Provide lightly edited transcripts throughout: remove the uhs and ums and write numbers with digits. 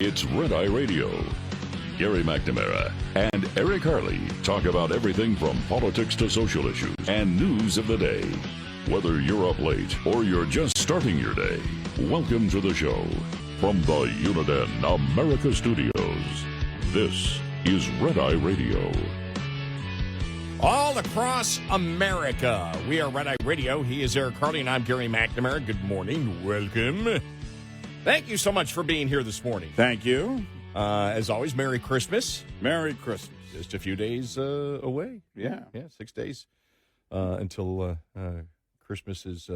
It's Red Eye Radio. Gary McNamara and Eric Harley talk about everything from politics to social issues and news of the day. Whether you're up late or you're just starting your day, welcome to the show. From the Uniden America Studios, this is Red Eye Radio. All across America, we are Red Eye Radio. He is Eric Harley, and I'm Gary McNamara. Good morning. Welcome. Thank you so much for being here this morning. Thank you. As always, Merry Christmas. Merry Christmas. Just a few days away. Yeah. 6 days until Christmas is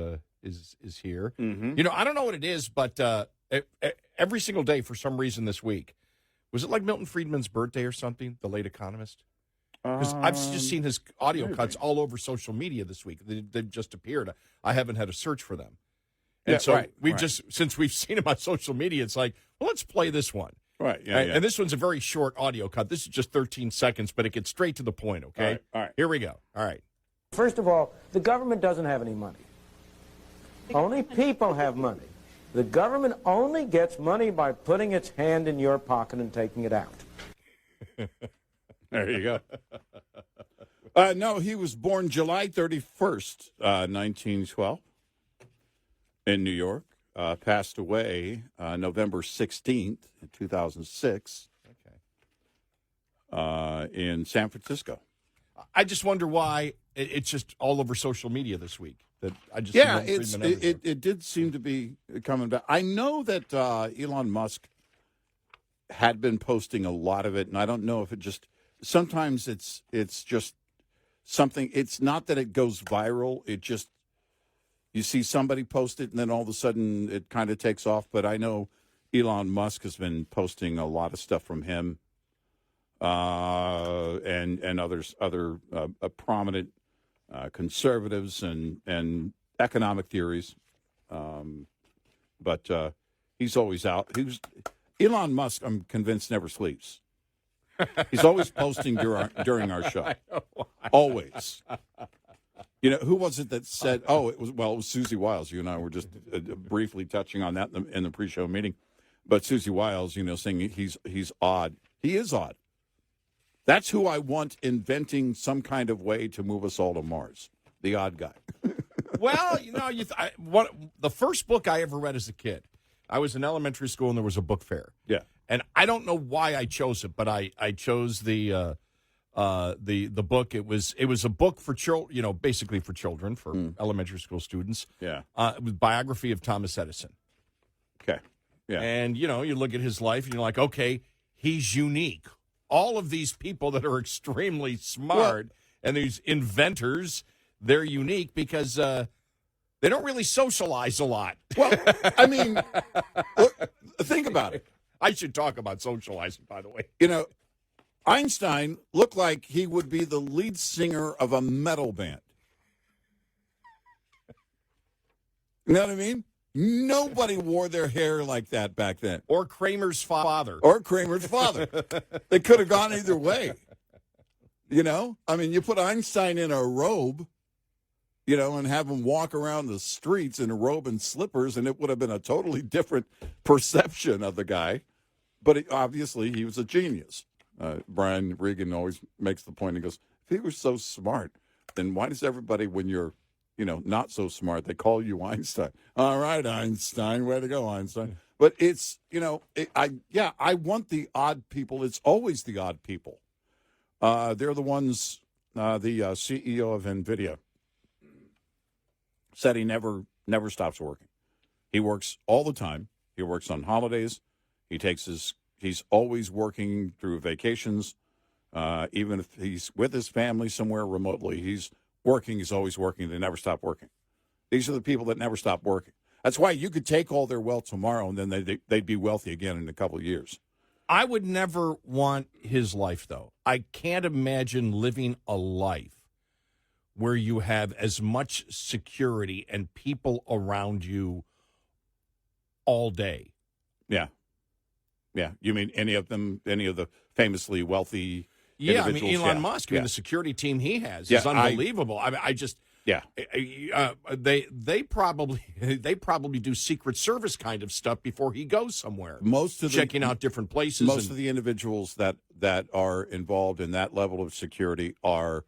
here. Mm-hmm. You know, I don't know what it is, but every single day for some reason this week, was it like Milton Friedman's birthday or something, the late economist? Because I've just seen his audio cuts all over social media this week. They've just appeared. I haven't had to search for them. And since we've seen him on social media, it's like, well, let's play this one. Right, yeah. And this one's a very short audio cut. This is just 13 seconds, but it gets straight to the point, okay? All right. Here we go. All right. First of all, the government doesn't have any money. Only people have money. The government only gets money by putting its hand in your pocket and taking it out. There you go. No, he was born July 31st, 1912 in New York. Passed away November 16th, 2006 in San Francisco. I just wonder why it's just all over social media this week. That I just it did seem to be coming back. I know that Elon Musk had been posting a lot of it, and I don't know if it just sometimes it's just something. It's not that it goes viral. It just you see somebody post it, and then all of a sudden it kind of takes off. But I know Elon Musk has been posting a lot of stuff from him and other prominent conservatives and economic theories. But he's always out. Elon Musk, I'm convinced, never sleeps. He's always posting during our show. Always. You know, who was it that said, it was Susie Wiles. You and I were just briefly touching on that in the pre-show meeting. But Susie Wiles, saying he's odd. He is odd. That's who I want inventing some kind of way to move us all to Mars. The odd guy. Well, the first book I ever read as a kid, I was in elementary school and there was a book fair. Yeah. And I don't know why I chose it, but I chose the book. It was a book for children, basically for children, for elementary school students. Yeah. It was a biography of Thomas Edison. Okay. Yeah. And, you look at his life and you're like, okay, he's unique. All of these people that are extremely smart and these inventors, they're unique because they don't really socialize a lot. Well, I mean, look, think about it. I should talk about socializing, by the way. Einstein looked like he would be the lead singer of a metal band. You know what I mean? Nobody wore their hair like that back then. Or Kramer's father. They could have gone either way. I mean, you put Einstein in a robe, and have him walk around the streets in a robe and slippers, and it would have been a totally different perception of the guy. But obviously, he was a genius. Brian Regan always makes the point. He goes, if he was so smart, then why does everybody, when you're not so smart, they call you Einstein? All right, Einstein, way to go, Einstein. But it's, I want the odd people. It's always the odd people. They're the ones, the CEO of NVIDIA said he never stops working. He works all the time. He works on holidays. He's always working through vacations. Even if he's with his family somewhere remotely, he's working. He's always working. They never stop working. These are the people that never stop working. That's why you could take all their wealth tomorrow, and then they'd be wealthy again in a couple of years. I would never want his life, though. I can't imagine living a life where you have as much security and people around you all day. Yeah. Yeah. You mean any of the famously wealthy Yeah, I individuals? mean, Elon Musk, the security team he has is unbelievable. I mean, Yeah. They probably do Secret Service kind of stuff before he goes somewhere. Checking out different places. Most of the individuals that are involved in that level of security are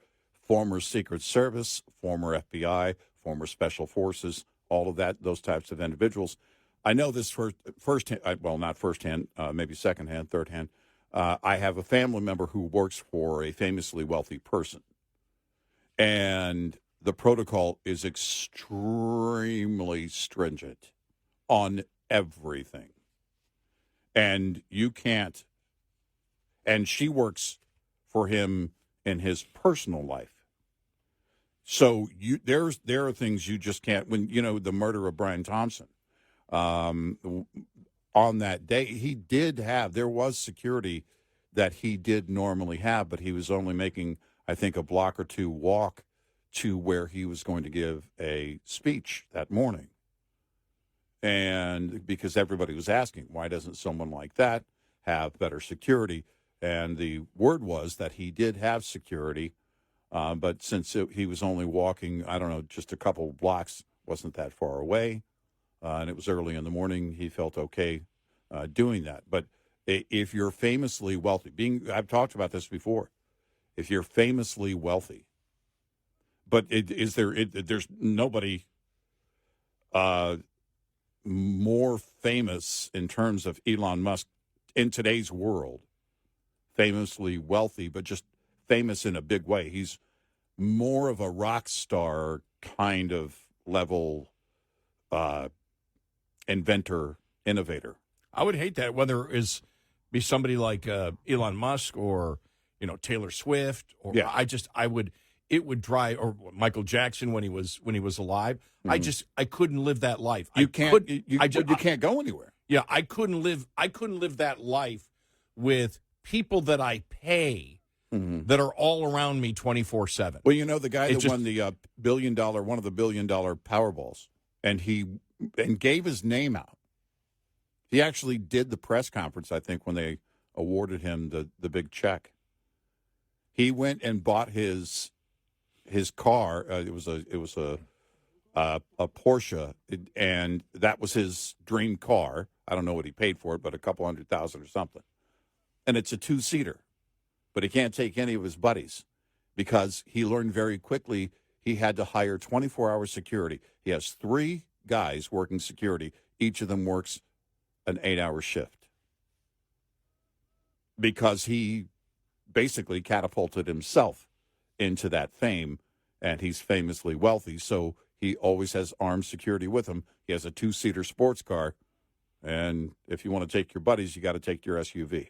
former Secret Service, former FBI, former Special Forces, all of that, those types of individuals. I know this not firsthand, maybe secondhand, thirdhand. I have a family member who works for a famously wealthy person. And the protocol is extremely stringent on everything. And you can't, and she works for him in his personal life. So there are things you just can't, when, the murder of Brian Thompson, on that day, there was security that he did normally have, but he was only making, I think, a block or two walk to where he was going to give a speech that morning. And because everybody was asking, why doesn't someone like that have better security? And the word was that he did have security, but since he was only walking, I don't know, just a couple of blocks, wasn't that far away, and it was early in the morning, he felt okay doing that. But if you're famously wealthy, I've talked about this before, if you're famously wealthy, but there's nobody more famous in terms of Elon Musk in today's world, famously wealthy, but just famous in a big way. He's more of a rock star kind of level inventor, innovator. I would hate that, whether it be somebody like Elon Musk or Taylor Swift, or it would drive, or Michael Jackson when he was alive. Mm-hmm. I couldn't live that life. You can't go anywhere. Yeah, I couldn't live that life with people that I pay that are all around me 24/7. Well, the guy that won the one of the $1 billion Powerballs, and gave his name out. He actually did the press conference, I think, when they awarded him the big check. He went and bought his car. It was a Porsche, and that was his dream car. I don't know what he paid for it, but a couple $100,000 or something. And it's a 2-seater, but he can't take any of his buddies because he learned very quickly he had to hire 24-hour security. He has 3 guys working security. Each of them works an 8-hour shift because he basically catapulted himself into that fame, and he's famously wealthy, so he always has armed security with him. He has a 2-seater sports car, and if you want to take your buddies, you got to take your SUV.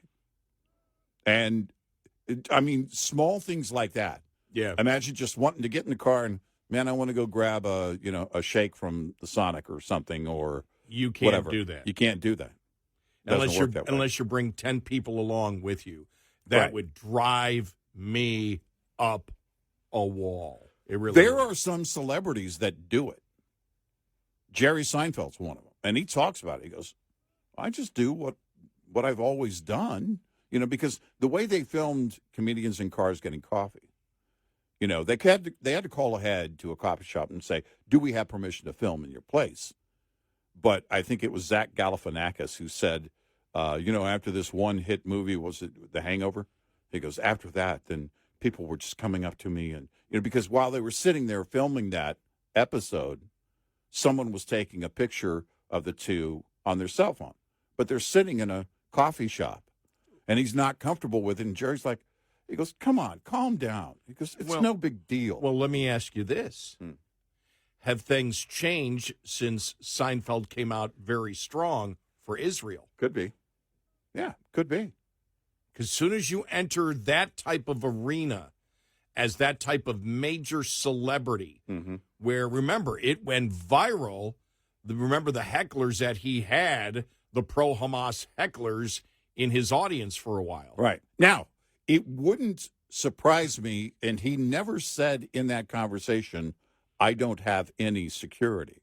And, small things like that. Yeah. Imagine just wanting to get in the car and, man, I want to go grab a shake from the Sonic or something, or you can't whatever. do that. You can't do that. Unless you bring 10 people along with you. That would drive me up a wall. It really There are some celebrities that do it. Jerry Seinfeld's one of them. And he talks about it. He goes, I just do what I've always done. Because the way they filmed comedians in cars getting coffee, they had to call ahead to a coffee shop and say, do we have permission to film in your place? But I think it was Zach Galifianakis who said, after this one hit movie, was it The Hangover? He goes, after that, then people were just coming up to me. And, because while they were sitting there filming that episode, someone was taking a picture of the two on their cell phone. But they're sitting in a coffee shop, and he's not comfortable with it. And Jerry's like, he goes, come on, calm down. He goes, it's no big deal. Well, let me ask you this. Have things changed since Seinfeld came out very strong for Israel? Could be. Yeah, could be. Because as soon as you enter that type of arena as that type of major celebrity, where, remember, it went viral. Remember the hecklers that he had, the pro-Hamas hecklers in his audience for a while. Right. Now, it wouldn't surprise me, and he never said in that conversation, I don't have any security.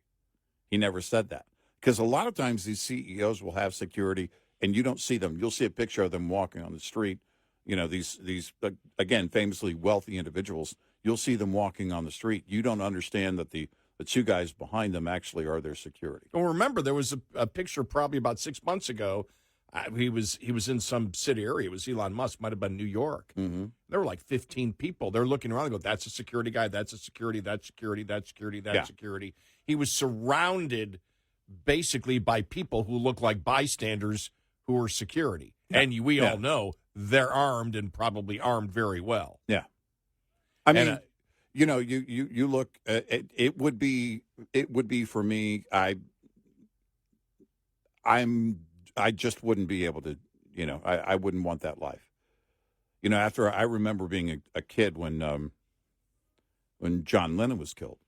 He never said that. Because a lot of times these CEOs will have security, and you don't see them. You'll see a picture of them walking on the street. These again, famously wealthy individuals. you'll see them walking on the street. You don't understand that the two guys behind them actually are their security. Well, remember, there was a picture probably about 6 months ago. He was in some city area. It was Elon Musk, might have been New York. Mm-hmm. There were like 15 people. They're looking around and go, that's a security guy, that's a security, that's security, that's security, that's security. He was surrounded basically by people who look like bystanders who are security. Yeah. And we all know they're armed and probably armed very well. Yeah. I mean, you look, it would be for me, I just wouldn't be able to, I wouldn't want that life. After I remember being a kid when John Lennon was killed.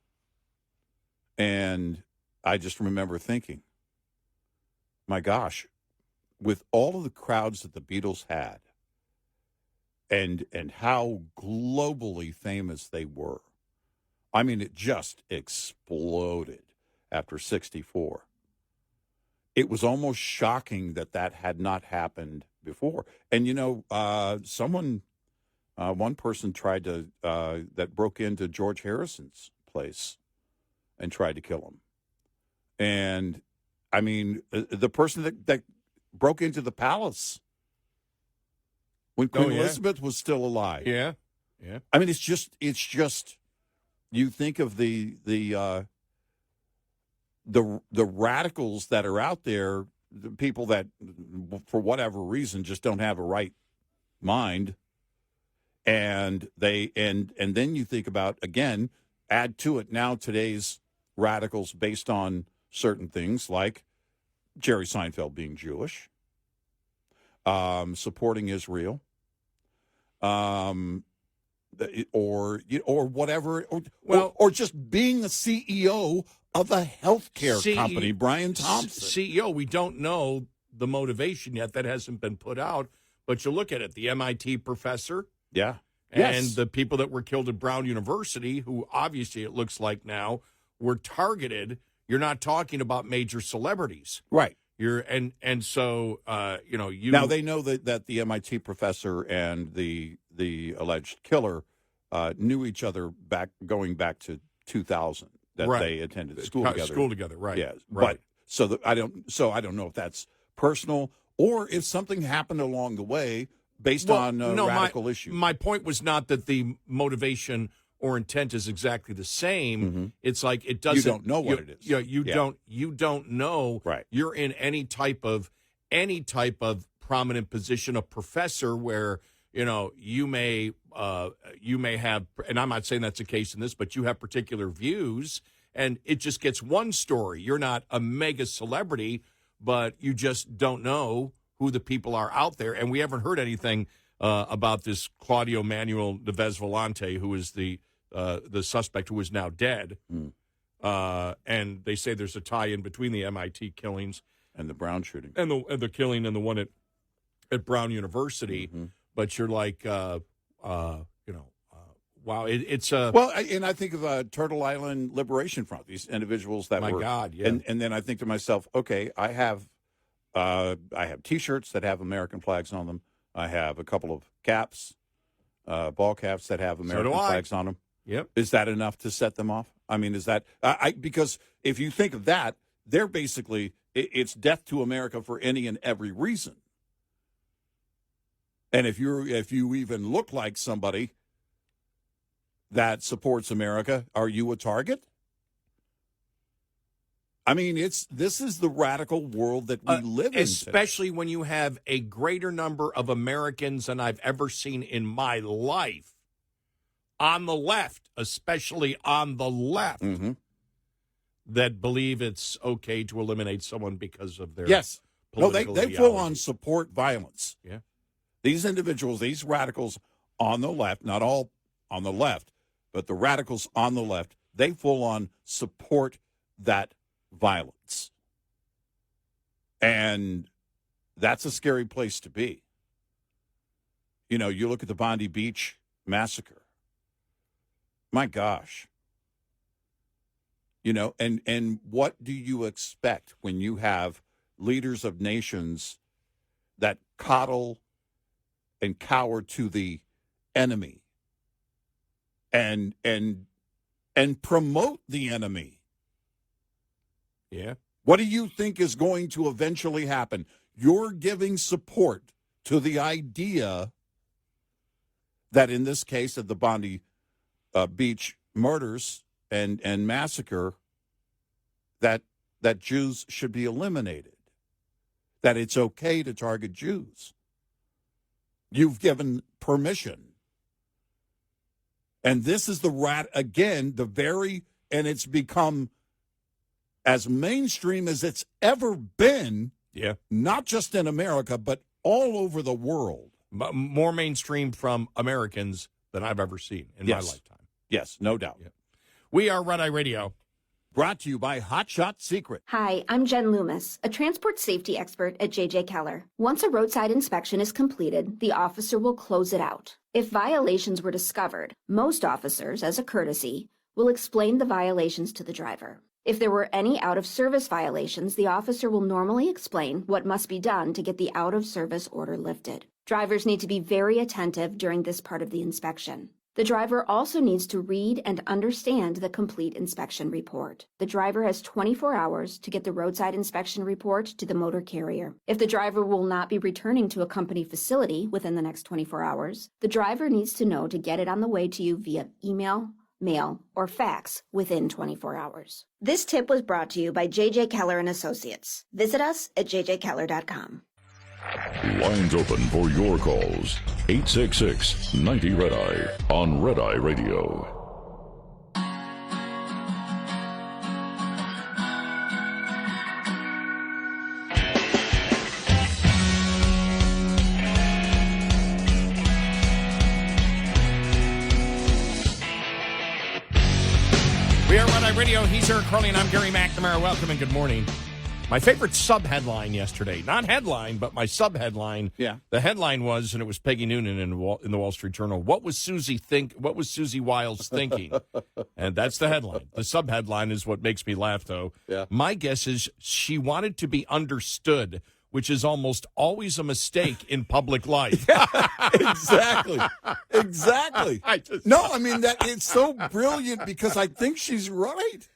And I just remember thinking, my gosh, with all of the crowds that the Beatles had and how globally famous they were, I mean, it just exploded after 64. It was almost shocking that had not happened before. And, one person tried to, that broke into George Harrison's place and tried to kill him. And, I mean, the person that broke into the palace when Queen Elizabeth was still alive. Yeah. I mean, it's just, you think of the radicals that are out there, the people that, for whatever reason, just don't have a right mind, and then you think about, again, add to it now today's radicals based on certain things like Jerry Seinfeld being Jewish, supporting Israel, or whatever, or just being the CEO of a healthcare company, Brian Thompson. CEO, we don't know the motivation yet. That hasn't been put out. But you look at it, the MIT professor. Yeah. And the people that were killed at Brown University, who obviously it looks like now were targeted. You're not talking about major celebrities. Right. So now they know that the MIT professor and the alleged killer knew each other going back to 2000. That they attended school together. Right? Yeah, right. But I don't know if that's personal or if something happened along the way based on radical issues. My point was not that the motivation or intent is exactly the same. Mm-hmm. It's like it doesn't. You don't know what it is. You don't know. Right. You're in any type of prominent position, a professor where you may have, and I'm not saying that's the case in this, but you have particular views, and it just gets one story. You're not a mega celebrity, but you just don't know who the people are out there, and we haven't heard anything about this Claudio Manuel Neves-Valente, who is the suspect who is now dead. And they say there's a tie-in between the MIT killings and the Brown shooting, and the killing and the one at Brown University. Mm-hmm. But you're like, wow, it's well, and I think of Turtle Island Liberation Front. These individuals that were, God, yeah. And then I think to myself, okay, I have T-shirts that have American flags on them. I have a couple of caps, ball caps that have American flags on them. Yep. Is that enough to set them off? I mean, is that because if you think of that, they're basically it's death to America for any and every reason. And if you even look like somebody that supports America, are you a target? I mean, this is the radical world that we live in, especially when you have a greater number of Americans than I've ever seen in my life on the left, especially on the left, mm-hmm. that believe it's okay to eliminate someone because of their political they full on support violence. Yeah. These individuals, these radicals on the left, not all on the left, but the radicals on the left, they full on support that violence. And that's a scary place to be. You look at the Bondi Beach massacre. My gosh. And what do you expect when you have leaders of nations that coddle and cower to the enemy and promote the enemy. Yeah. What do you think is going to eventually happen? You're giving support to the idea that in this case of the Bondi Beach murders and massacre, that Jews should be eliminated, that it's okay to target Jews. You've given permission. And this is again, and it's become as mainstream as it's ever been, not just in America, but all over the world. More mainstream from Americans than I've ever seen in my lifetime. Yes, no doubt. Yeah. We are Red Eye Radio. Brought to you by Hot Shot Secret. Hi, I'm Jen Loomis, a transport safety expert at J.J. Keller. Once a roadside inspection is completed, the officer will close it out. If violations were discovered, most officers, as a courtesy, will explain the violations to the driver. If there were any out-of-service violations, the officer will normally explain what must be done to get the out-of-service order lifted. Drivers need to be very attentive during this part of the inspection. The driver also needs to read and understand the complete inspection report. The driver has 24 hours to get the roadside inspection report to the motor carrier. If the driver will not be returning to a company facility within the next 24 hours, the driver needs to know to get it on the way to you via email, mail, or fax within 24 hours. This tip was brought to you by J.J. Keller and Associates. Visit us at jjkeller.com. Lines open for your calls. 866-90-RED-EYE on Red Eye Radio. We are Red Eye Radio. He's Eric Harley, and I'm Gary McNamara. Welcome and good morning. My favorite sub-headline yesterday, not headline, but my sub-headline. Yeah. The headline was, and it was Peggy Noonan in the Wall Street Journal, what was Susie Wiles thinking? And that's the headline. The sub-headline is what makes me laugh, though. Yeah. My guess is she wanted to be understood, which is almost always a mistake in public life. Exactly. It's so brilliant because I think she's right.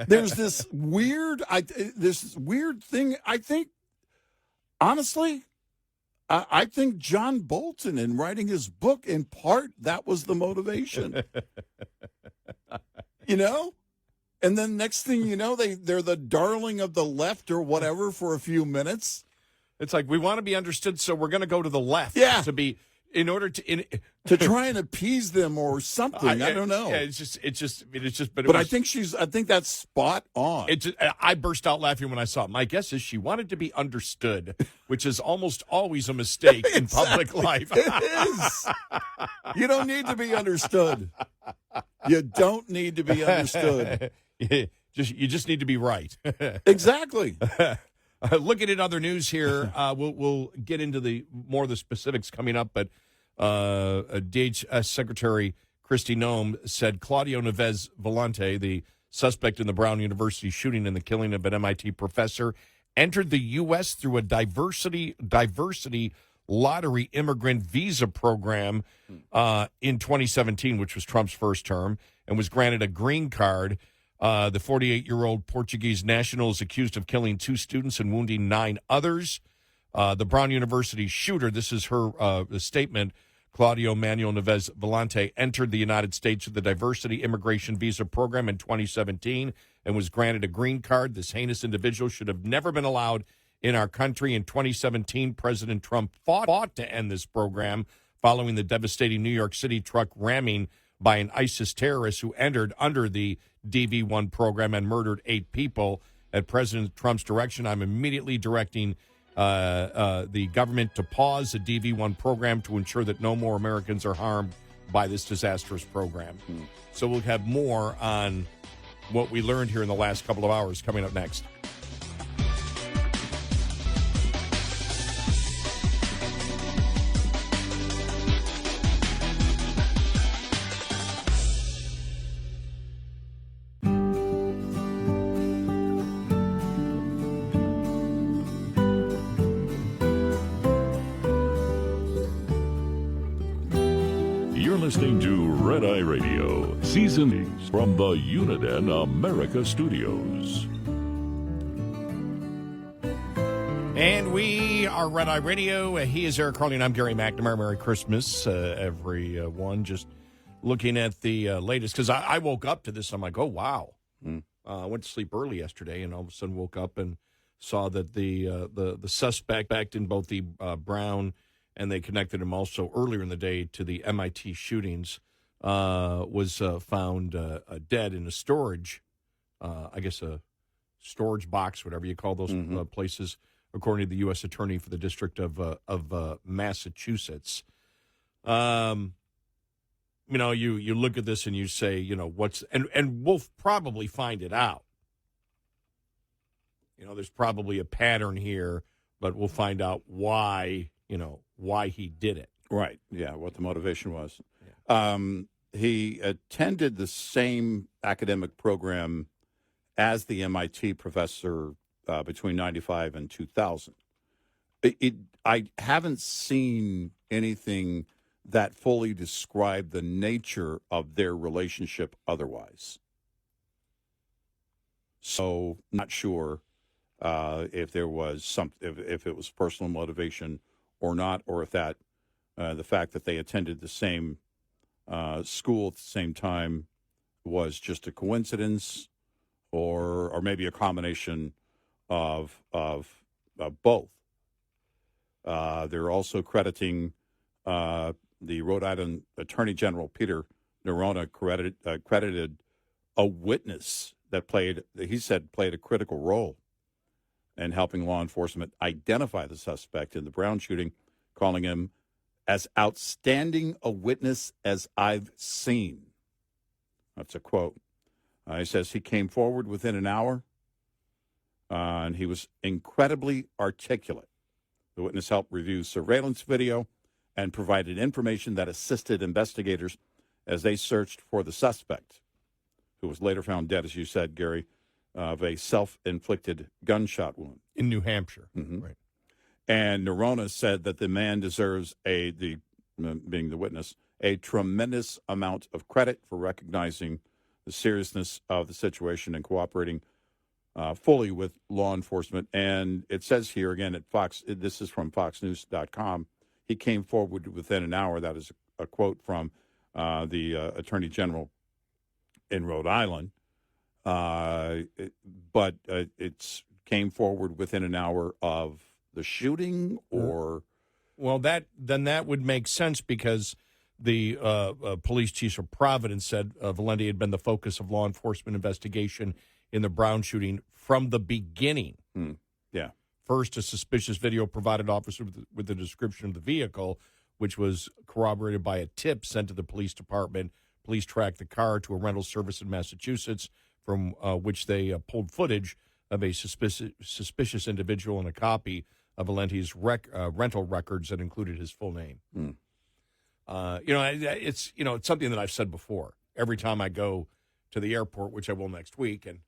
There's this weird thing. I think, honestly, I think John Bolton, in writing his book, in part, that was the motivation. And then next thing you know, they're the darling of the left or whatever for a few minutes. It's like, we want to be understood, so we're going to go to the left. Yeah. To be, in order to... to try and appease them or something. I don't know. Yeah, but I think that's spot on. I burst out laughing when I saw it. My guess is she wanted to be understood, which is almost always a mistake in public life. It is. You don't need to be understood. You don't need to be understood. You just need to be right. Exactly. Looking at other news here, we'll get into the specifics coming up, but DHS Secretary Kristi Noem said Claudio Neves-Valente, the suspect in the Brown University shooting and the killing of an MIT professor, entered the U.S. through a diversity lottery immigrant visa program in 2017, which was Trump's first term, and was granted a green card. The 48-year-old Portuguese national is accused of killing 2 students and wounding 9 others. The Brown University shooter, this is her statement, Claudio Manuel Neves-Valente, entered the United States with the Diversity Immigration Visa Program in 2017 and was granted a green card. This heinous individual should have never been allowed in our country. In 2017, President Trump fought to end this program following the devastating New York City truck ramming by an ISIS terrorist who entered under the DV-1 program and murdered 8 people. At President Trump's direction, I'm immediately directing the government to pause the DV-1 program to ensure that no more Americans are harmed by this disastrous program. So we'll have more on what we learned here in the last couple of hours coming up next. listening to Red Eye Radio, Season 8 from the Uniden America Studios. And we are Red Eye Radio. He is Eric Harley, and I'm Gary McNamara. Merry Christmas, everyone. Just looking at the latest, because I woke up to this. I'm like, oh, wow. I went to sleep early yesterday, and all of a sudden woke up and saw that the suspect in both the Brown, and they connected him also earlier in the day to the MIT shootings, was found dead in a storage, I guess a storage box, whatever you call those places, according to the U.S. Attorney for the District of Massachusetts. You look at this and you say, what's, and we'll probably find it out. There's probably a pattern here, but we'll find out why he did it. Right. Yeah, what the motivation was. Yeah. He attended the same academic program as the MIT professor between 95 and 2000. I haven't seen anything that fully described the nature of their relationship otherwise. So not sure if there was if it was personal motivation or not, or if that the fact that they attended the same school at the same time was just a coincidence, or maybe a combination of both. They're also crediting the Rhode Island Attorney General Peter Nerona credited a witness that played a critical role in helping law enforcement identify the suspect in the Brown shooting, calling him as outstanding a witness as I've seen. That's a quote. He says he came forward within an hour, and he was incredibly articulate. The witness helped review surveillance video and provided information that assisted investigators as they searched for the suspect, who was later found dead, as you said, Gary, of a self-inflicted gunshot wound. In New Hampshire. Mm-hmm. Right. And Nerona said that the man deserves, being the witness, a tremendous amount of credit for recognizing the seriousness of the situation and cooperating fully with law enforcement. And it says here, again, at Fox, this is from foxnews.com, he came forward within an hour. That is a quote from the Attorney General in Rhode Island. But it's came forward within an hour of the shooting, or? Well, that would make sense, because the police chief of Providence said Valente had been the focus of law enforcement investigation in the Brown shooting from the beginning. Yeah. First, a suspicious video provided officers with the description of the vehicle, which was corroborated by a tip sent to the police department. Police tracked the car to a rental service in Massachusetts, from which they pulled footage of a suspicious individual and a copy of Valente's rental records that included his full name. It's something that I've said before. Every time I go to the airport, which I will next week, and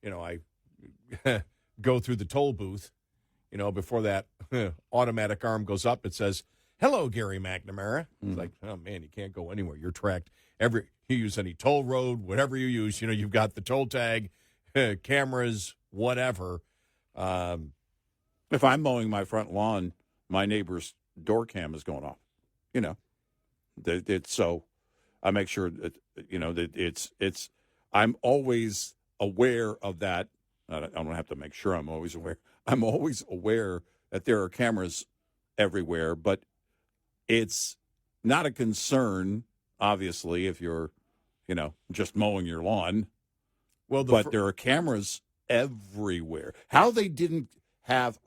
I go through the toll booth, before that automatic arm goes up, it says, "Hello, Gary McNamara." It's like, oh man, you can't go anywhere. You're tracked. You use any toll road, whatever you use, you've got the toll tag, cameras, whatever. If I'm mowing my front lawn, my neighbor's door cam is going off. It's so I make sure that that it's. I'm always aware of that. I don't have to make sure I'm always aware. I'm always aware that there are cameras everywhere, but it's not a concern, obviously, if you're, just mowing your lawn. Well, there are cameras everywhere. How they didn't have,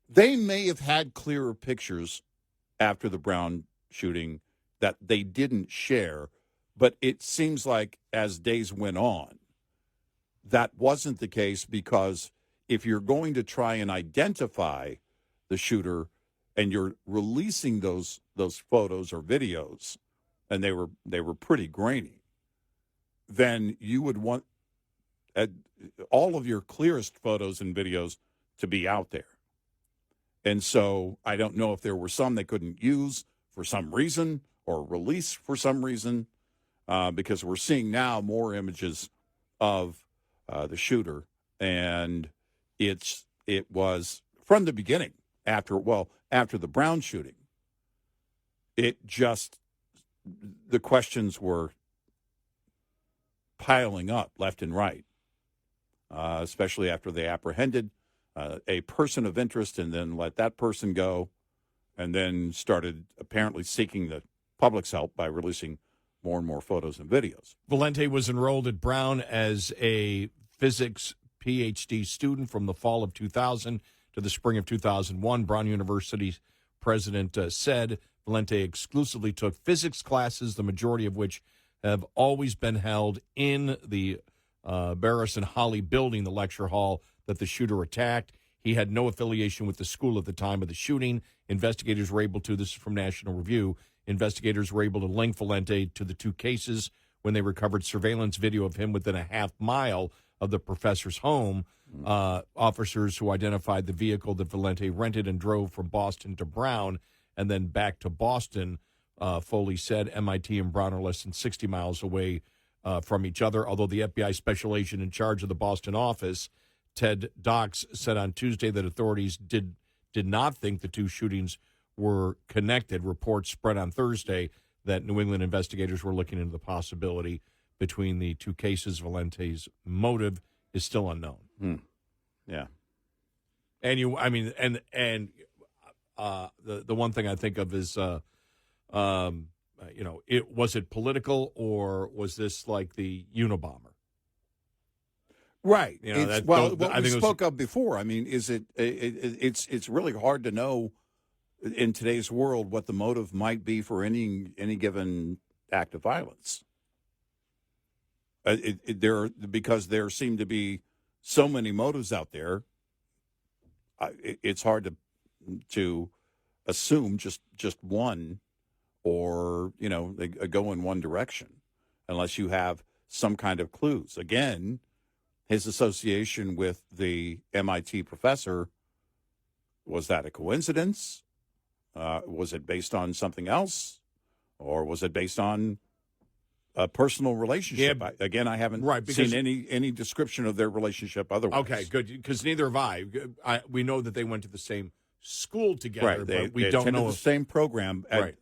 they may have had clearer pictures after the Brown shooting that they didn't share, but it seems like as days went on, that wasn't the case, because if you're going to try and identify the shooter and you're releasing those photos or videos, and they were pretty grainy, then you would want all of your clearest photos and videos to be out there. And so I don't know if there were some they couldn't use for some reason, or release for some reason, because we're seeing now more images of the shooter, and it was from the beginning after the Brown shooting. The questions were piling up left and right, especially after they apprehended a person of interest and then let that person go, and then started apparently seeking the public's help by releasing more and more photos and videos. Valente was enrolled at Brown as a physics PhD student from the fall of 2000 to the spring of 2001. Brown University's president said Valente exclusively took physics classes, the majority of which have always been held in the Barris and Holly building, the lecture hall that the shooter attacked. He had no affiliation with the school at the time of the shooting. Investigators were able to, this is from National Review, investigators were able to link Valente to the two cases when they recovered surveillance video of him within a half mile of the professor's home. Officers who identified the vehicle that Valente rented and drove from Boston to Brown and then back to Boston, Foley said MIT and Brown are less than 60 miles away from each other, although the FBI special agent in charge of the Boston office, Ted Dox, said on Tuesday that authorities did not think the two shootings were connected. Reports spread on Thursday that New England investigators were looking into the possibility between the two cases. Valente's motive is still unknown. Yeah. And the one thing I think of is, was it political, or was this like the Unabomber? Right. What we spoke of before. I mean, it's really hard to know in today's world what the motive might be for any given act of violence. Because there seem to be so many motives out there. It's hard to assume just one, or they go in one direction, unless you have some kind of clues. Again, his association with the MIT professor, was that a coincidence? Was it based on something else, or was it based on a personal relationship? Yeah, Again, I haven't seen any description of their relationship otherwise. Okay, good, because neither have I. We know that they went to the same school together, right? but we they don't attended know the same program at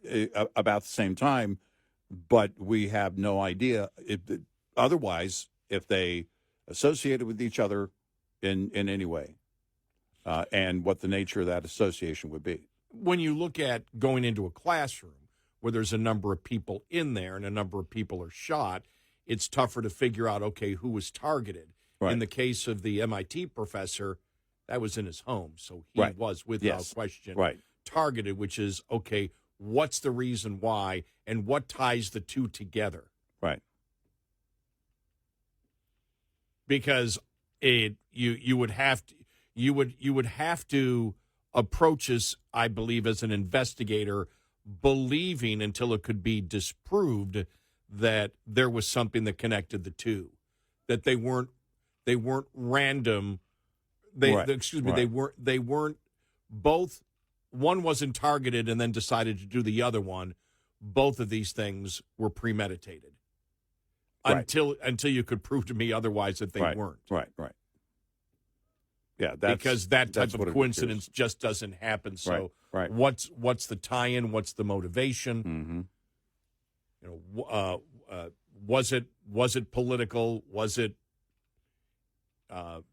about the same time, but we have no idea otherwise if they associated with each other in any way, and what the nature of that association would be. When you look at going into a classroom where there's a number of people in there and a number of people are shot, it's tougher to figure out, okay, who was targeted. Right. In the case of the MIT professor, that was in his home, so he was, without question, targeted, which is, okay, what's the reason why and what ties the two together? Right. Because you would have to approach us, I believe, as an investigator, believing until it could be disproved that there was something that connected the two, that they weren't random. They weren't both. One wasn't targeted and then decided to do the other one. Both of these things were premeditated. Until you could prove to me otherwise that they weren't. Right. Yeah, because that type of coincidence just doesn't happen. So, what's the tie-in? What's the motivation? Mm-hmm. Was it political? Was it Ted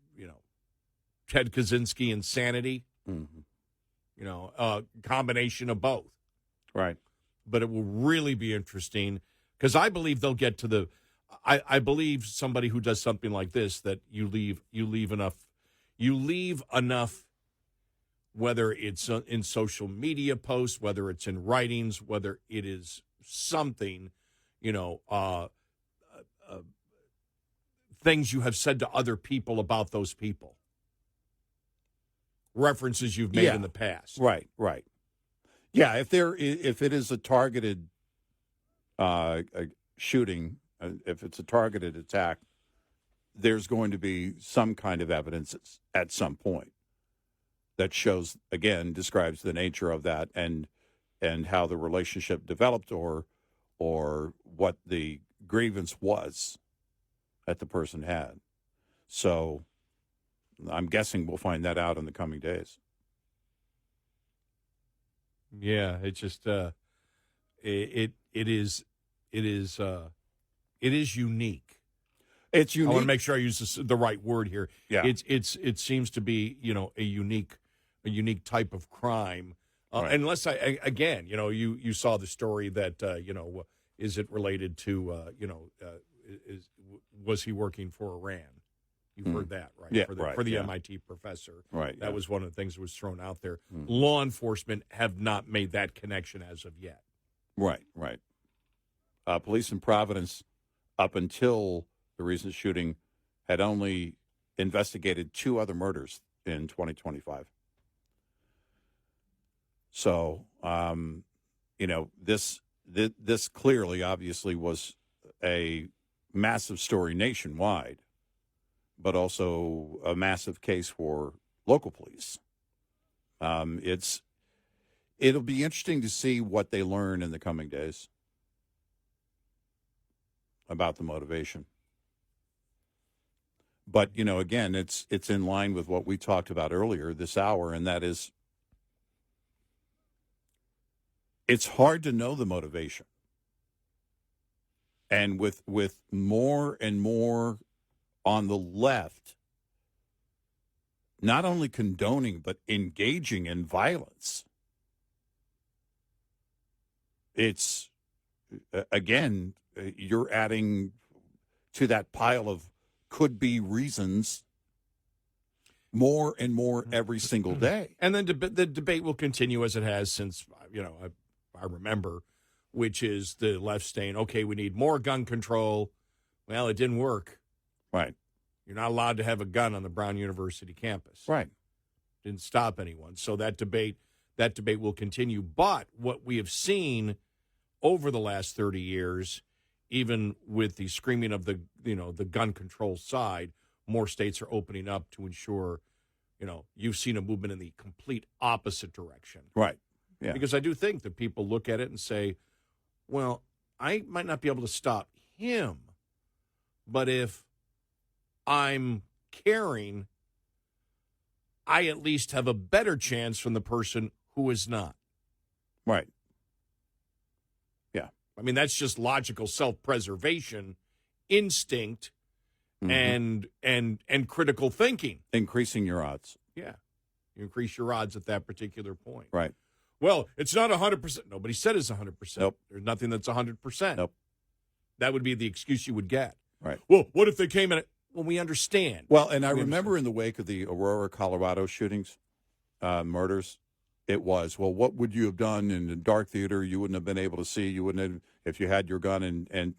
Kaczynski insanity? Mm-hmm. Combination of both. Right. But it will really be interesting because I believe they'll get to the. I believe somebody who does something like this, that you leave enough, whether it's in social media posts, whether it's in writings, whether it is something, things you have said to other people about those people, references you've made in the past. Right. Yeah, if it is a targeted shooting, if it's a targeted attack, there's going to be some kind of evidence at some point that shows, again, describes the nature of that and and how the relationship developed or what the grievance was that the person had. So I'm guessing we'll find that out in the coming days. Yeah, it's just it is unique. It's unique. I want to make sure I use the right word here. Yeah. It seems to be, a unique type of crime. Right. Unless again, you saw the story that is it related to was he working for Iran? You've heard that, right? Yeah, For the MIT professor. Right. That was one of the things that was thrown out there. Law enforcement have not made that connection as of yet. Right. Police in Providence, up until the recent shooting, had only investigated 2 other murders in 2025. So, this clearly, obviously, was a massive story nationwide, but also a massive case for local police. It'll be interesting to see what they learn in the coming days about the motivation. But, again, it's in line with what we talked about earlier this hour, and that is it's hard to know the motivation. And with more and more on the left, not only condoning, but engaging in violence, it's, again, you're adding to that pile of could-be reasons more and more every single day. And then the debate will continue as it has since, I remember, which is the left saying, okay, we need more gun control. Well, it didn't work. Right. You're not allowed to have a gun on the Brown University campus. Right. Didn't stop anyone. So that debate will continue. But what we have seen over the last 30 years, even with the screaming of the gun control side, more states are opening up to ensure, you've seen a movement in the complete opposite direction. Right. Yeah. Because I do think that people look at it and say, well, I might not be able to stop him, but if I'm caring, I at least have a better chance from the person who is not. Right. Yeah. I mean, that's just logical self-preservation, instinct, and critical thinking. Increasing your odds. Yeah. You increase your odds at that particular point. Right. Well, it's not 100%. Nobody said it's 100%. Nope. There's nothing that's 100%. Nope. That would be the excuse you would get. Right. Well, what if they came in? Well, we understand. Well, and I remember in the wake of the Aurora, Colorado shootings, murders, it was, well, what would you have done in the dark theater? You wouldn't have been able to see. You wouldn't have, if you had your gun. And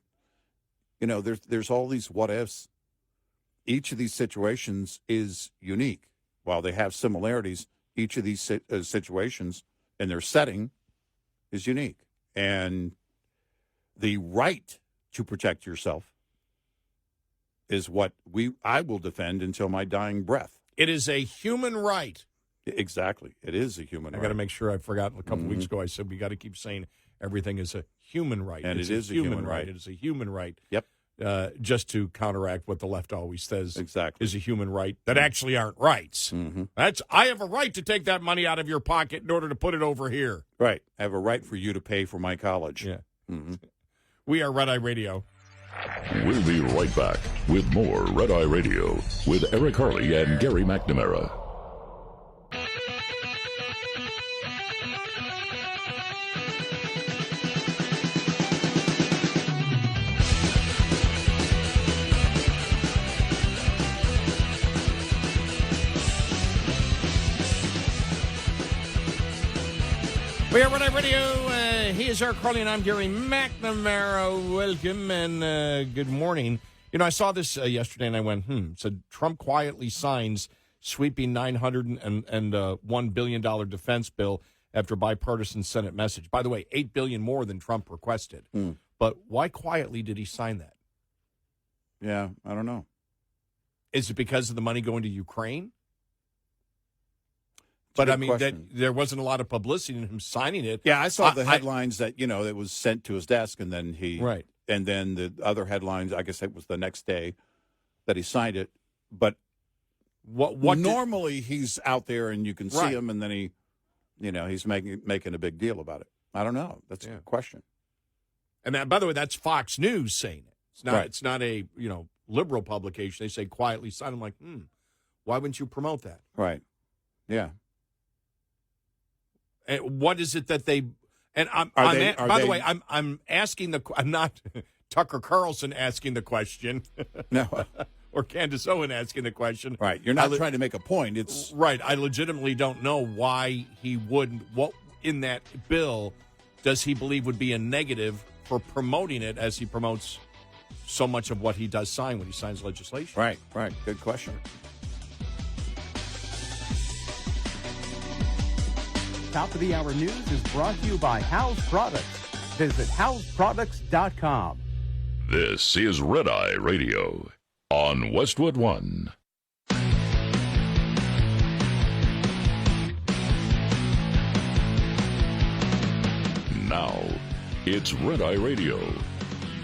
there's all these what ifs. Each of these situations is unique. While they have similarities, each of these situations and their setting is unique. And the right to protect yourself is what I will defend until my dying breath. It is a human right. Exactly. It is a human right. I got to make sure I forgot a couple weeks ago. I said we got to keep saying everything is a human right. And it is a human right. It is a human right. Yep. Just to counteract what the left always says exactly is a human right that actually aren't rights. I have a right to take that money out of your pocket in order to put it over here. Right. I have a right for you to pay for my college. Yeah. We are Red Eye Radio. We'll be right back with more Red Eye Radio with Eric Harley and Gary McNamara. We are Red Eye Radio. He is Eric Harley, and I'm Gary McNamara. Welcome and good morning. I saw this yesterday, and I went, So Trump quietly signs sweeping $901 billion defense bill after bipartisan Senate message. By the way, $8 billion more than Trump requested. But why quietly did he sign that? Yeah, I don't know. Is it because of the money going to Ukraine? But I mean, there wasn't a lot of publicity in him signing it. Yeah, I saw the headlines that, it was sent to his desk, and then and then the other headlines, I guess it was the next day that he signed it. But what normally he's out there and you can see him, and then he's making a big deal about it. I don't know. That's a good question. And that, by the way, that's Fox News saying it. It's not. It's not a liberal publication. They say quietly sign. I'm like, why wouldn't you promote that? Right. Yeah. And what is it that they? And by the way, I'm asking I'm not Tucker Carlson asking the question. No. Or Candace Owen asking the question. Right. You're not trying to make a point. It's right. I legitimately don't know why he wouldn't. What in that bill does he believe would be a negative for promoting it, as he promotes so much of what he does sign when he signs legislation? Right. Good question. Top of the Hour News is brought to you by House Products. Visit houseproducts.com. This is Red Eye Radio on Westwood One. Now, it's Red Eye Radio.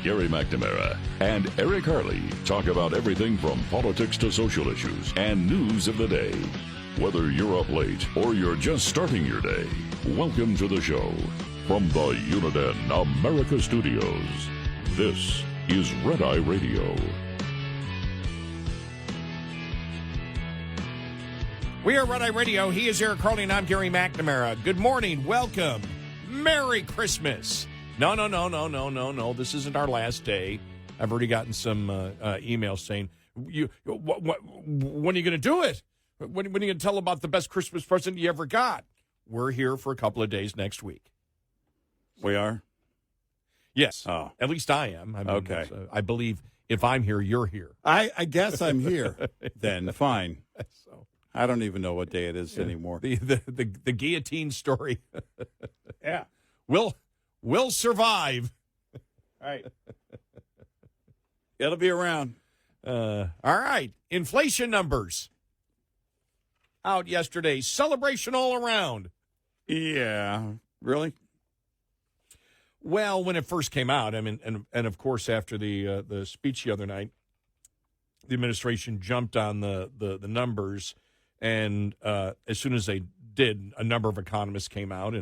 Gary McNamara and Eric Harley talk about everything from politics to social issues and news of the day. Whether you're up late or you're just starting your day, welcome to the show. From the Uniden America Studios, this is Red Eye Radio. We are Red Eye Radio. He is Eric Harley, and I'm Gary McNamara. Good morning. Welcome. Merry Christmas. No. This isn't our last day. I've already gotten some emails saying, when are you going to do it? When are you going to tell about the best Christmas present you ever got? We're here for a couple of days next week. We are? Yes. Oh. At least I am. I mean, okay. I believe if I'm here, you're here. I guess I'm here. Then fine. So I don't even know what day it is anymore. The guillotine story. Yeah. We'll survive. Right. It'll be around. All right. Inflation numbers out yesterday. Celebration all around. Yeah. Really? Well, when it first came out, I mean, and of course after the speech the other night, the administration jumped on the numbers, and as soon as they did, a number of economists came out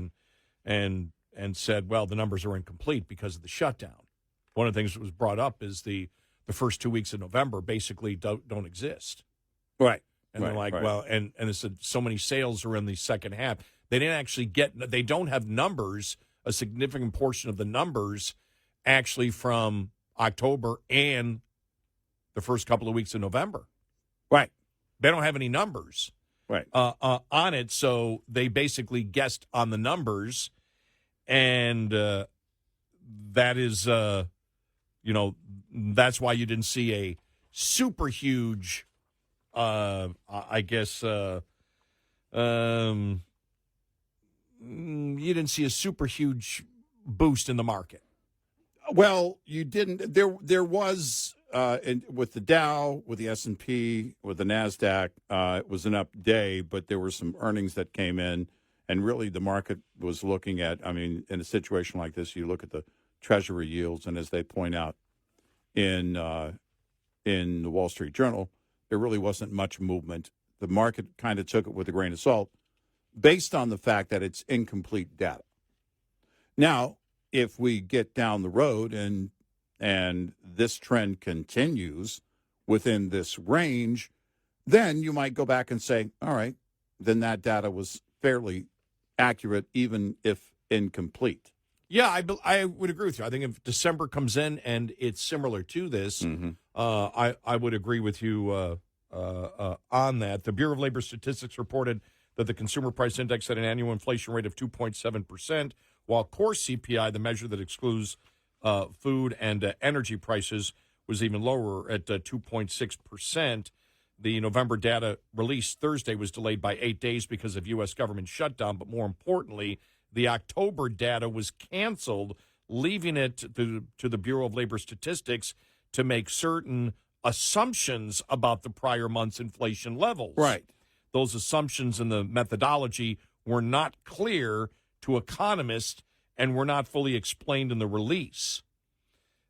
and said, well, the numbers are incomplete because of the shutdown. One of the things that was brought up is the first 2 weeks of November basically don't exist. Right. And they're like, well, and it said so many sales are in the second half. They didn't actually they don't have numbers, a significant portion of the numbers actually from October and the first couple of weeks of November. Right. They don't have any numbers on it, so they basically guessed on the numbers, and that is, that's why you didn't see a super huge, I guess, you didn't see a super huge boost in the market. Well, you didn't. There was with the Dow, with the S&P, with the NASDAQ, it was an up day, but there were some earnings that came in, and really the market was looking at, I mean, in a situation like this, you look at the Treasury yields, and as they point out in the Wall Street Journal, there really wasn't much movement. The market kind of took it with a grain of salt based on the fact that it's incomplete data. Now, if we get down the road and this trend continues within this range, then you might go back and say, all right, then that data was fairly accurate, even if incomplete. Yeah, I would agree with you. I think if December comes in and it's similar to this, I would agree with you on that. The Bureau of Labor Statistics reported that the Consumer Price Index had an annual inflation rate of 2.7%, while core CPI, the measure that excludes food and energy prices, was even lower at 2.6%. The November data released Thursday was delayed by 8 days because of U.S. government shutdown, but more importantly, the October data was canceled, leaving it to the Bureau of Labor Statistics to make certain assumptions about the prior month's inflation levels. Right. those assumptions and the methodology were not clear to economists and were not fully explained in the release.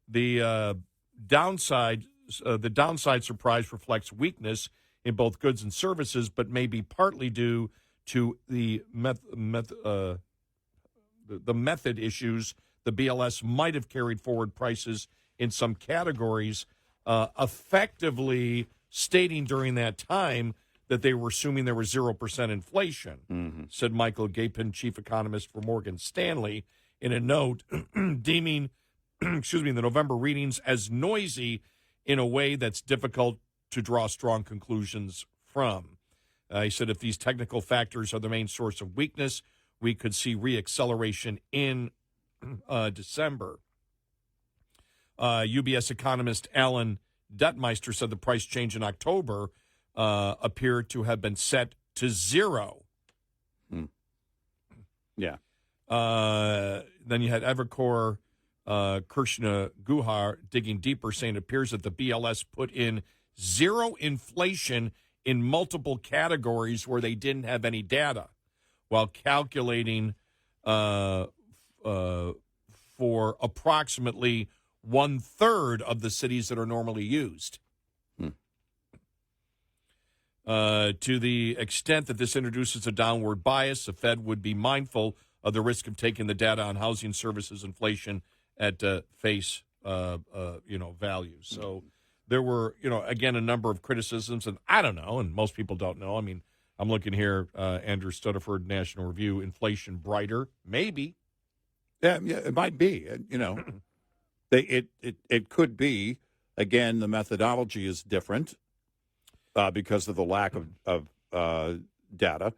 The downside surprise reflects weakness in both goods and services, but may be partly due to the method issues. The BLS might have carried forward prices in some categories, effectively stating during that time that they were assuming there was 0% inflation, said Michael Gapin, chief economist for Morgan Stanley, in a note deeming the November readings as noisy in a way that's difficult to draw strong conclusions from. He said if these technical factors are the main source of weakness, we could see reacceleration in December. UBS economist Alan Detmeister said the price change in October appeared to have been set to 0. Yeah. Then you had Evercore, Krishna Guhar digging deeper, saying it appears that the BLS put in 0 inflation in multiple categories where they didn't have any data, while calculating for approximately 1/3 of the cities that are normally used. To the extent that this introduces a downward bias, the Fed would be mindful of the risk of taking the data on housing services inflation at face value. So there were, again, a number of criticisms, and I don't know, and most people don't know. I mean, I'm looking here, Andrew Studiford, National Review, inflation brighter, maybe. Yeah, it might be. It could be. Again, the methodology is different because of the lack of data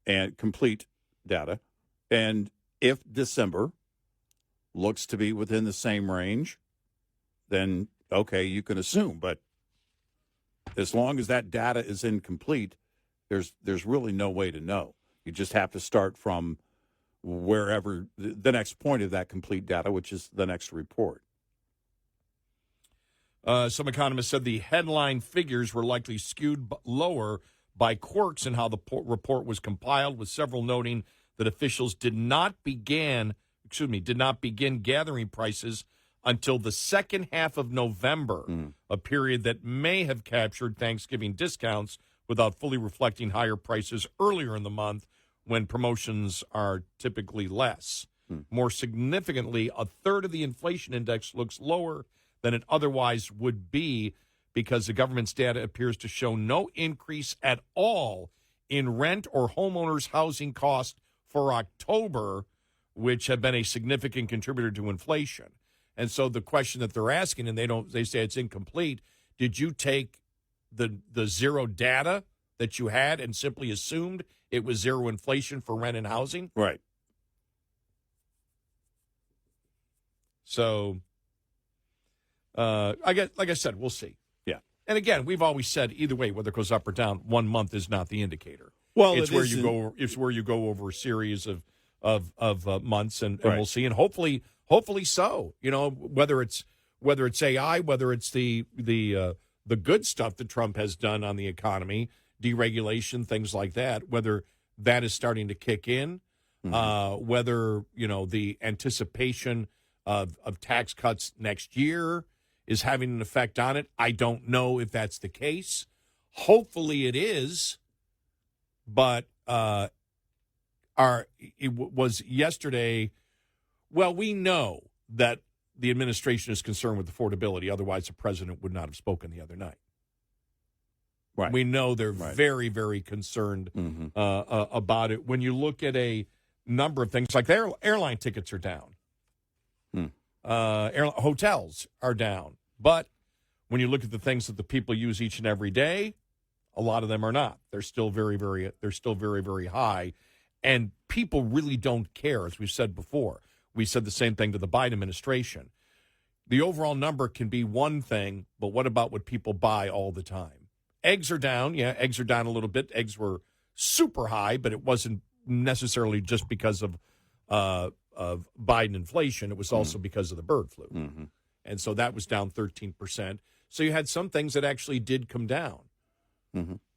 and complete data. And if December looks to be within the same range, then, okay, you can assume. But as long as that data is incomplete, there's really no way to know. You just have to start from wherever the next point of that complete data, which is the next report. Some economists said the headline figures were likely skewed lower by quirks in how the report was compiled, with several noting that officials did not begin gathering prices until the second half of November, a period that may have captured Thanksgiving discounts without fully reflecting higher prices earlier in the month when promotions are typically less. More significantly, a third of the inflation index looks lower than it otherwise would be because the government's data appears to show no increase at all in rent or homeowners' housing costs for October, which have been a significant contributor to inflation. And so the question that they're asking, and they say it's incomplete, did you take the 0 data that you had and simply assumed it was 0 inflation for rent and housing? Right. So, like I said, we'll see. Yeah. And again, we've always said either way, whether it goes up or down, 1 month is not the indicator. Well, it's where you go. It's where you go over a series of months, and we'll see. And hopefully so. Whether it's AI, whether it's the good stuff that Trump has done on the economy, deregulation, things like that, whether that is starting to kick in, whether the anticipation of tax cuts next year is having an effect on it. I don't know if that's the case. Hopefully it is, but it was yesterday. Well, we know that the administration is concerned with affordability. Otherwise, the president would not have spoken the other night. Right. We know they're very, very concerned about it. When you look at a number of things, like their airline tickets are down. Hotels are down. But when you look at the things that the people use each and every day, a lot of them are not. They're still very, very high. And people really don't care, as we've said before. We said the same thing to the Biden administration. The overall number can be one thing, but what about what people buy all the time? Eggs are down. Yeah, eggs are down a little bit. Eggs were super high, but it wasn't necessarily just because of Biden inflation. It was also because of the bird flu. And so that was down 13%. So you had some things that actually did come down.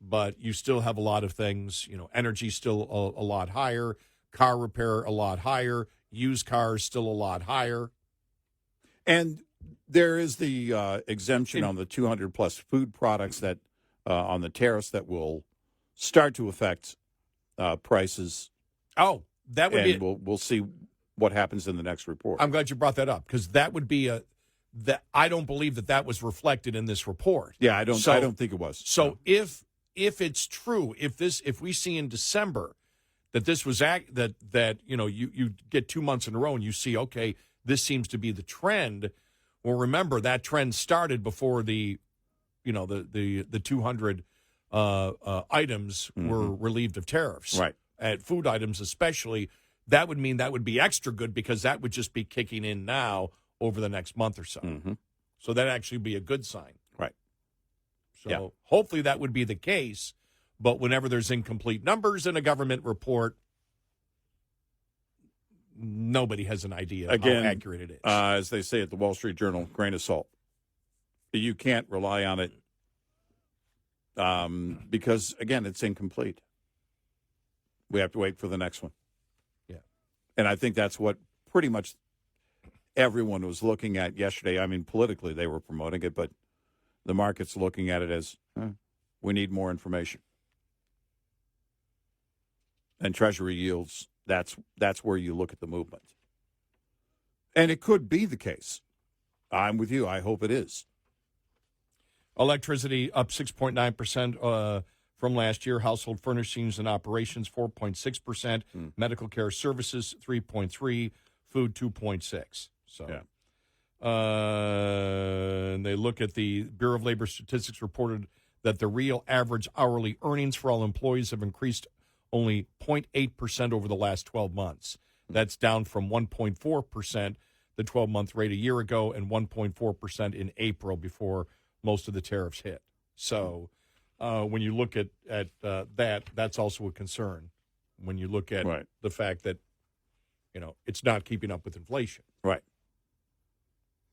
but you still have a lot of things. Energy still a lot higher, car repair a lot higher, used cars still a lot higher. And there is the exemption on the 200-plus food products that on the tariffs that will start to affect prices. Oh, that would be. We'll see what happens in the next report. I'm glad you brought that up because that would be that I don't believe that was reflected in this report. Yeah, I don't think it was. So no. if it's true, if we see in December that this was that you get 2 months in a row and you see, okay, this seems to be the trend. Well, remember that trend started before the 200 items were relieved of tariffs. Right. At food items especially, that would mean that would be extra good because that would just be kicking in now over the next month or so. So that'd actually be a good sign. Right. So hopefully that would be the case. But whenever there's incomplete numbers in a government report, nobody has an idea how accurate it is. As they say at the Wall Street Journal, grain of salt. You can't rely on it because, again, it's incomplete. We have to wait for the next one. Yeah. And I think that's what pretty much everyone was looking at yesterday. I mean, politically they were promoting it, but the market's looking at it as we need more information. And Treasury yields, that's where you look at the movement. And it could be the case. I'm with you. I hope it is. Electricity up 6.9% from last year. Household furnishings and operations 4.6%. Medical care services 3.3%. Food 2.6%. So, and they look at the Bureau of Labor Statistics reported that the real average hourly earnings for all employees have increased only 0.8% over the last 12 months. That's down from 1.4%, the 12-month rate a year ago, and 1.4% in April before most of the tariffs hit. So when you look at that, that's also a concern. When you look at the fact that, it's not keeping up with inflation. Right.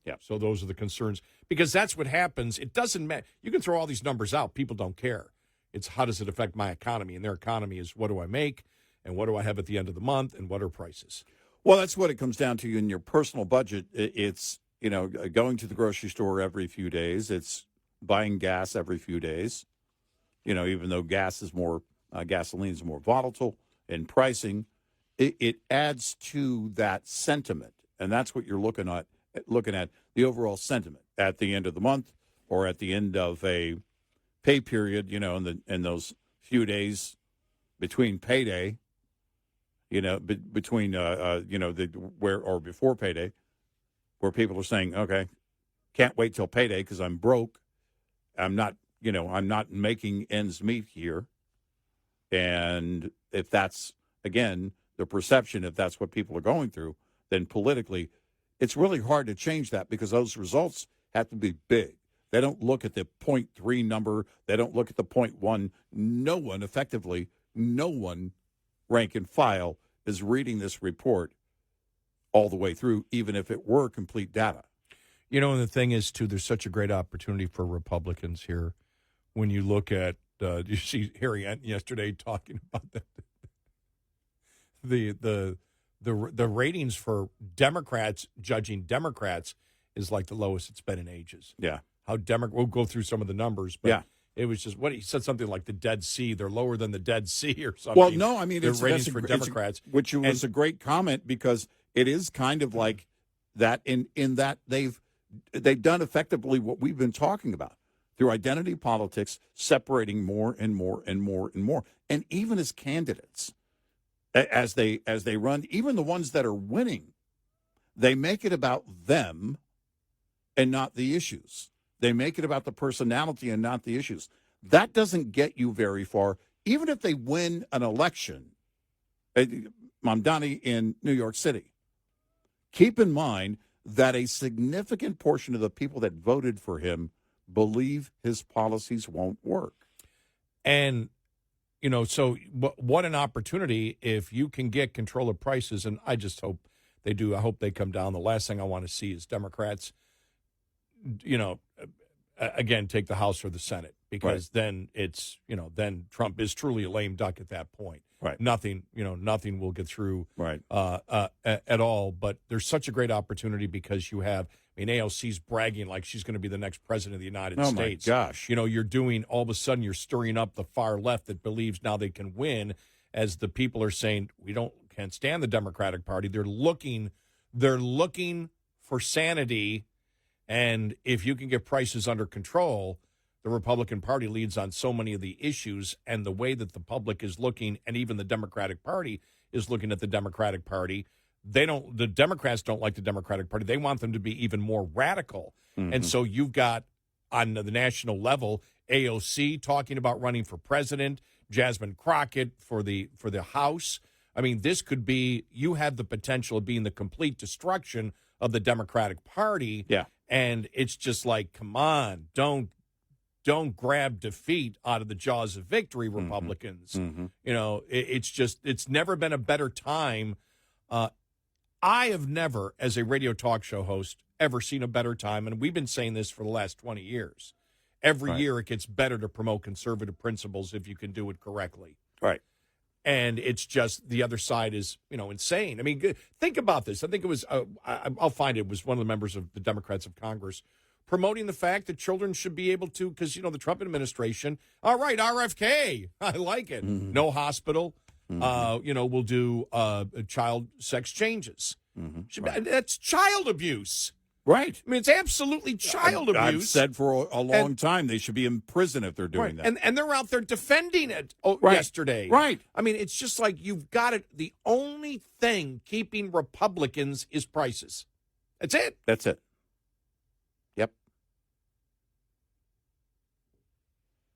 Yeah. So those are the concerns. Because that's what happens. It doesn't matter. You can throw all these numbers out. People don't care. It's how does it affect my economy? And their economy is what do I make and what do I have at the end of the month and what are prices? Well, that's what it comes down to in your personal budget. It's, going to the grocery store every few days. It's buying gas every few days. Even though gasoline is more volatile in pricing, it adds to that sentiment. And that's what you're looking at the overall sentiment at the end of the month or at the end of a pay period, in those few days between payday, between or before payday, where people are saying, okay, can't wait till payday because I'm broke. I'm not making ends meet here. And if that's, again, the perception, if that's what people are going through, then politically, it's really hard to change that because those results have to be big. They don't look at the 0.3 number. They don't look at the 0.1. No one, rank and file, is reading this report all the way through, even if it were complete data. And the thing is, too, there's such a great opportunity for Republicans here. When you look at, you see Harry Ent yesterday talking about the ratings for Democrats, judging Democrats, is like the lowest it's been in ages. Yeah. We'll go through some of the numbers, but it was just he said something like the Dead Sea. They're lower than the Dead Sea or something. Well, no, I mean, the ratings for Democrats, which was a great comment because it is kind of like that in that they've done effectively what we've been talking about through identity politics, separating more and more and more and more, and even as candidates, as they run, even the ones that are winning, they make it about them and not the issues. They make it about the personality and not the issues. That doesn't get you very far. Even if they win an election, Mamdani in New York City, keep in mind that a significant portion of the people that voted for him believe his policies won't work. And, so what an opportunity if you can get control of prices, and I just hope they do. I hope they come down. The last thing I want to see is Democrats, again, take the House or the Senate. because then it's, then Trump is truly a lame duck at that point. Right. Nothing will get through Right. At all. But there's such a great opportunity because you have, AOC's bragging like she's going to be the next president of the United States. Oh, my gosh. You're doing, all of a sudden, you're stirring up the far left that believes now they can win, as the people are saying, can't stand the Democratic Party. They're looking for sanity. And if you can get prices under control, the Republican Party leads on so many of the issues, and the way that the public is looking, and even the Democratic Party is looking at the Democratic Party, the Democrats don't like the Democratic Party. They want them to be even more radical. Mm-hmm. And so you've got, on the national level, AOC talking about running for president, Jasmine Crockett for the House. This could be, you have the potential of being the complete destruction of the Democratic Party. Yeah. And it's just like, come on, don't grab defeat out of the jaws of victory, Republicans. Mm-hmm. It's never been a better time. I have never, as a radio talk show host, ever seen a better time. And we've been saying this for the last 20 years. Every year it gets better to promote conservative principles if you can do it correctly. Right. And it's just, the other side is, insane. Think about this. I think it was, I'll find it, was one of the members of the Democrats of Congress promoting the fact that children should be able to, because, the Trump administration, all right, RFK, I like it. Mm-hmm. No hospital. Mm-hmm. We'll do child sex changes. Mm-hmm. Right. That's child abuse. Right. It's absolutely child abuse. I've said for a long time they should be in prison if they're doing that. And they're out there defending it yesterday. Right. It's just like, you've got it. The only thing keeping Republicans is prices. That's it. That's it. Yep.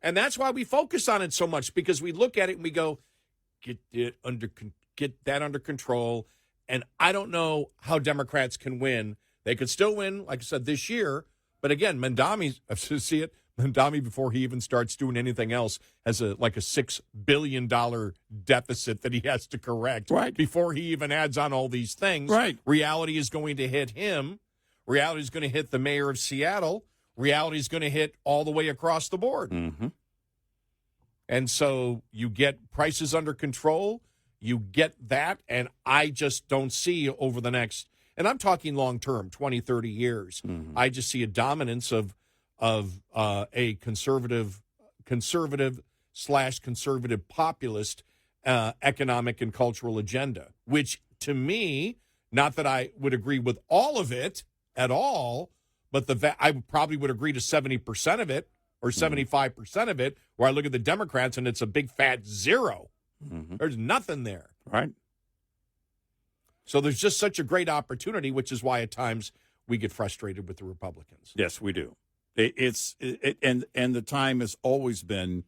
And that's why we focus on it so much, because we look at it and we go, get that under control. And I don't know how Democrats can win. They could still win, like I said, this year. But again, Mandami, before he even starts doing anything else, has a $6 billion deficit that he has to correct before he even adds on all these things. Right. Reality is going to hit him. Reality is going to hit the mayor of Seattle. Reality is going to hit all the way across the board. Mm-hmm. And so you get prices under control. You get that. And I just don't see over the next, and I'm talking long term, 20, 30 years. Mm-hmm. I just see a dominance of a conservative /conservative populist economic and cultural agenda, which to me, not that I would agree with all of it at all, but I probably would agree to 70% of it or 75% of it, where I look at the Democrats and it's a big fat zero. Mm-hmm. There's nothing there. Right. So there's just such a great opportunity, which is why at times we get frustrated with the Republicans. Yes, we do. And the time has always been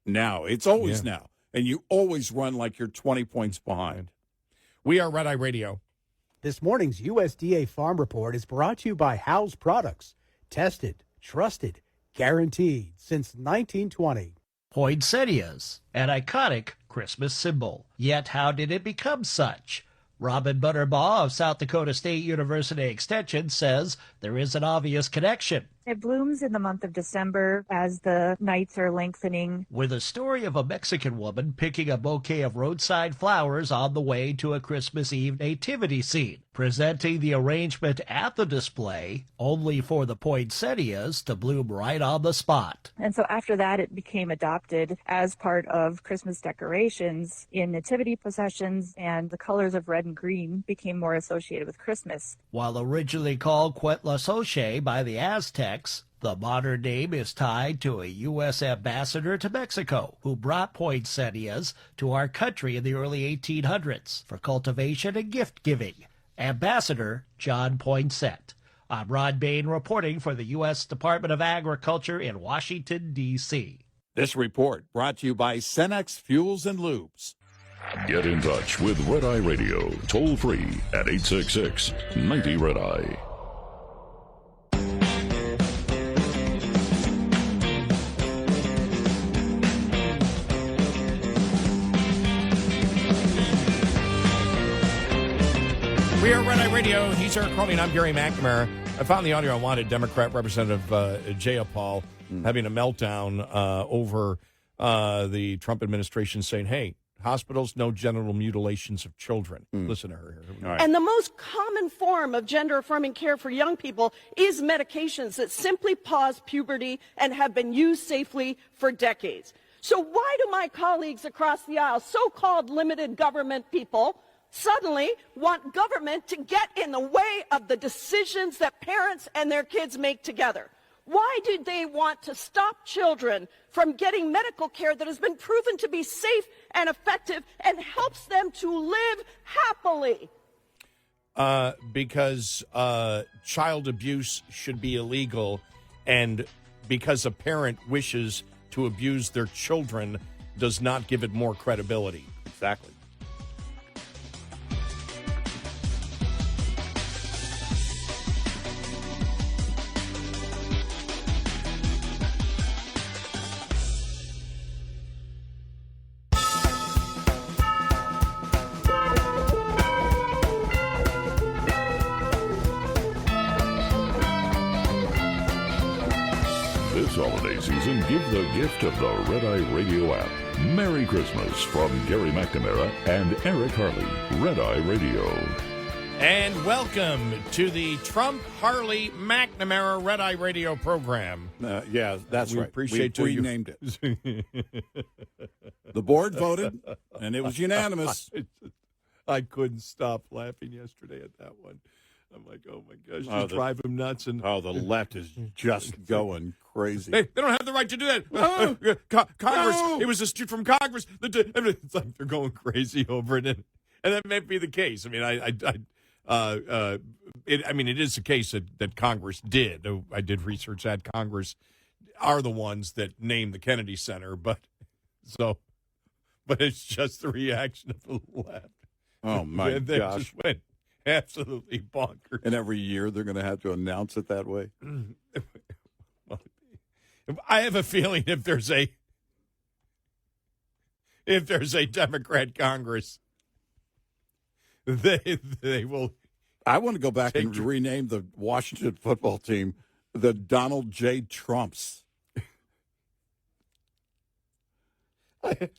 now. It's always now. And you always run like you're 20 points behind. We are Red Eye Radio. This morning's USDA Farm Report is brought to you by House Products. Tested, trusted, guaranteed since 1920. Poinsettias, an iconic Christmas symbol. Yet how did it become such? Robin Butterbaugh of South Dakota State University Extension says there is an obvious connection. It blooms in the month of December as the nights are lengthening. With a story of a Mexican woman picking a bouquet of roadside flowers on the way to a Christmas Eve nativity scene, presenting the arrangement at the display only for the poinsettias to bloom right on the spot. And so after that, it became adopted as part of Christmas decorations in nativity processions, and the colors of red and green became more associated with Christmas. While originally called Quetzalcoatl by the Aztecs, the modern name is tied to a U.S. ambassador to Mexico who brought poinsettias to our country in the early 1800s for cultivation and gift-giving. Ambassador John Poinsett. I'm Rod Bain reporting for the U.S. Department of Agriculture in Washington, D.C. This report brought to you by Cenex Fuels and Lubes. Get in touch with Red Eye Radio, toll free at 866-90-RED-EYE. We are Red Eye Radio. He's Eric Crowley, and I'm Gary McNamara. I found the audio I wanted. Democrat Representative Jayapal having a meltdown over the Trump administration saying, hey, hospitals, no genital mutilations of children. Listen to her here. Right. And the most common form of gender-affirming care for young people is medications that simply pause puberty and have been used safely for decades. So why do my colleagues across the aisle, so-called limited government people, suddenly want government to get in the way of the decisions that parents and their kids make together? Why do they want to stop children from getting medical care that has been proven to be safe and effective and helps them to live happily? Because child abuse should be illegal, and because a parent wishes to abuse their children does not give it more credibility. Exactly. This holiday season, give the gift of the Red Eye Radio app. Merry Christmas from Gary McNamara and Eric Harley. Red Eye Radio. And welcome to the Trump Harley McNamara Red Eye Radio program. Yeah, that's We right. appreciate we you. renamed it. The board voted, and it was unanimous. I couldn't stop laughing yesterday at that one. I'm like, oh my gosh, Oh, you drive him nuts. And Oh, the left is just going crazy. hey, they don't have the right to do that. No. Congress, No. it was a student from Congress. It's like they're going crazy over it, and that may be the case. I mean, it is the case that Congress did. I did research that Congress are the ones that named the Kennedy Center, but it's just the reaction of the left. Oh, my They gosh. just went absolutely bonkers. And every year they're going to have to announce it that way. Well, I have a feeling if there's a Democrat Congress, they will. I want to go back and rename the Washington football team the Donald J. Trumps.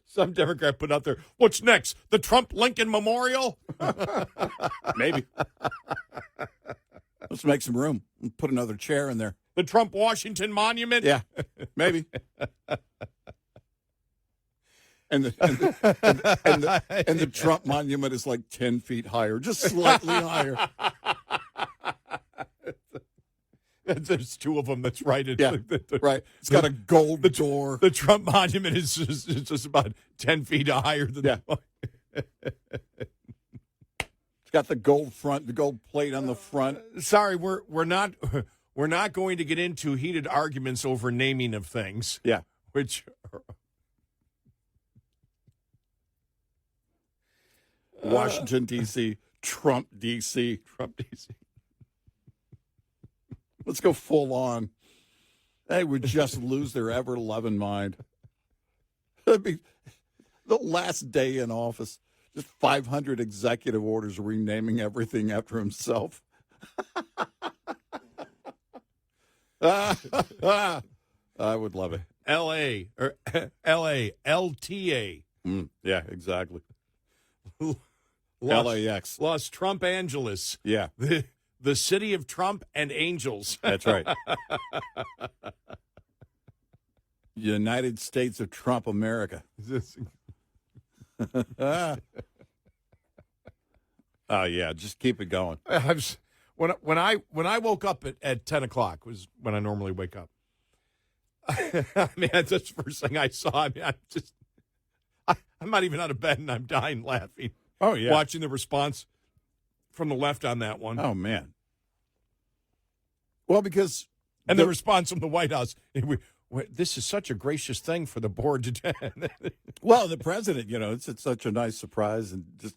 Some Democrat put out there, what's next? The Trump Lincoln Memorial? Maybe. Let's make some room. Put another chair in there. The Trump Washington Monument? Yeah, maybe. And the Trump monument is like 10 feet higher, just slightly higher. There's two of them. That's right. Yeah, right. It's got a gold door. The Trump Monument is just about 10 feet higher than Yeah. It's got the gold front, the gold plate on the front. Sorry, we're not going to get into heated arguments over naming of things. Yeah. Which Washington, D.C., Trump, D.C. Trump DC. Let's go full on. They would just lose their ever-loving mind. That'd be the last day in office. Just 500 executive orders renaming everything after himself. I would love it. L.A. or L.A. LTA. Yeah, exactly. Los, LAX. Los Trump Angeles. Yeah, The city of Trump and angels. that's right. United States of Trump America. Oh, yeah, just keep it going. When I woke up at 10 o'clock was when I normally wake up. I mean, that's the first thing I saw. I mean, I'm not even out of bed and I'm dying laughing. Oh, yeah. Watching the response from the left on that one. Oh, man. Well, because... And the response from the White House, this is such a gracious thing for the board to do. Well, the president, it's such a nice surprise and just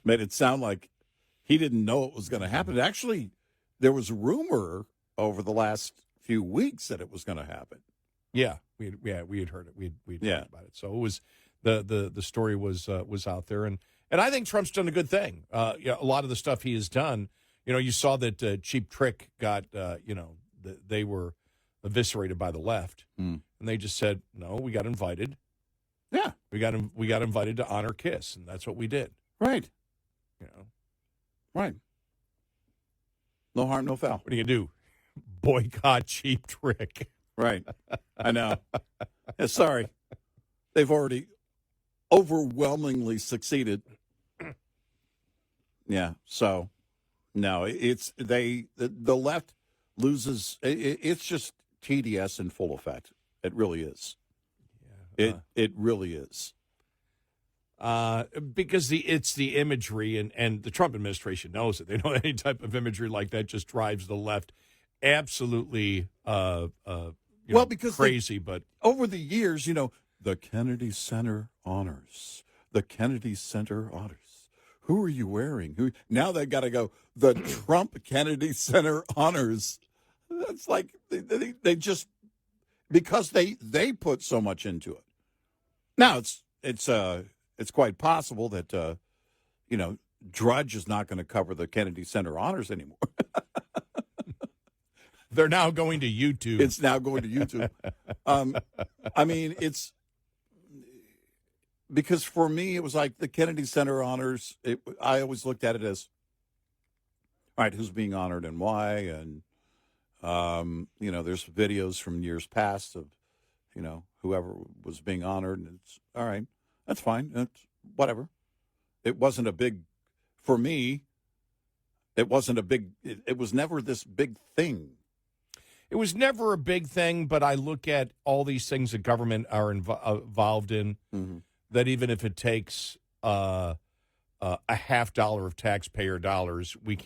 made it sound like he didn't know it was going to happen. Actually, there was rumor over the last few weeks that it was going to happen. Yeah, we had heard it. We had talked about it. So it was the story was out there, and I think Trump's done a good thing. A lot of the stuff he has done You saw that Cheap Trick got, they were eviscerated by the left, and they just said, no, we got invited. Yeah, we got invited to honor Kiss, and that's what we did. right. You know, Right. No harm, no foul. what are you gonna do? Boycott Cheap Trick? Right. I know. Yeah, sorry. They've already overwhelmingly succeeded. Yeah. So, no, it's the left loses. It's just TDS in full effect. It really is. Yeah. It really is. Because it's the imagery, and the Trump administration knows it. They know any type of imagery like that just drives the left absolutely because crazy. But over the years, the Kennedy Center honors. The Kennedy Center honors. Who are you wearing? Now they got to go, the Trump Kennedy Center honors. That's like they just, because they put so much into it. Now it's quite possible that Drudge is not going to cover the Kennedy Center honors anymore. They're now going to YouTube. It's now going to YouTube. I mean, it's because for me, it was like the Kennedy Center honors. I always looked at it as, all right, who's being honored and why? And, there's videos from years past of, whoever was being honored. And it's all right. That's fine. It's whatever. It wasn't a big, for me, it wasn't a big, it was never this big thing. It was never a big thing, but I look at all these things that government are involved in, that even if it takes a $50 of taxpayer dollars, we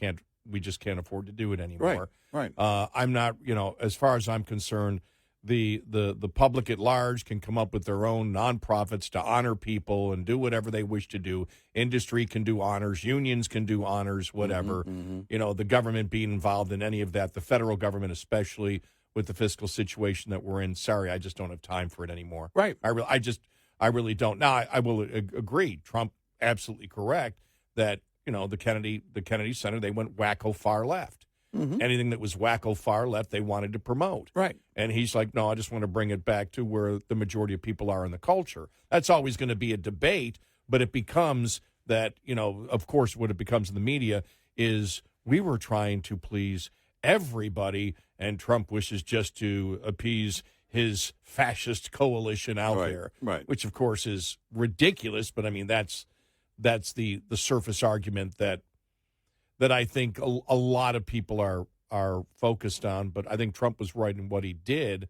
just can't afford to do it anymore. Right. I'm not, as far as I'm concerned, the public at large can come up with their own nonprofits to honor people and do whatever they wish to do. Industry can do honors, unions can do honors, whatever. The government being involved in any of that, the federal government especially, with the fiscal situation that we're in. Sorry, I just don't have time for it anymore. Right. I really don't. Now, I will agree. Trump absolutely correct that the Kennedy Center, they went wacko far left. Anything that was wacko far left, they wanted to promote. Right. And he's like, no, I just want to bring it back to where the majority of people are in the culture. That's always going to be a debate, but it becomes that, of course, what it becomes in the media is we were trying to please everybody, and Trump wishes just to appease his fascist coalition out there. Right. Which, of course, is ridiculous, but, I mean, that's the surface argument that I think a lot of people are focused on, but I think Trump was right in what he did.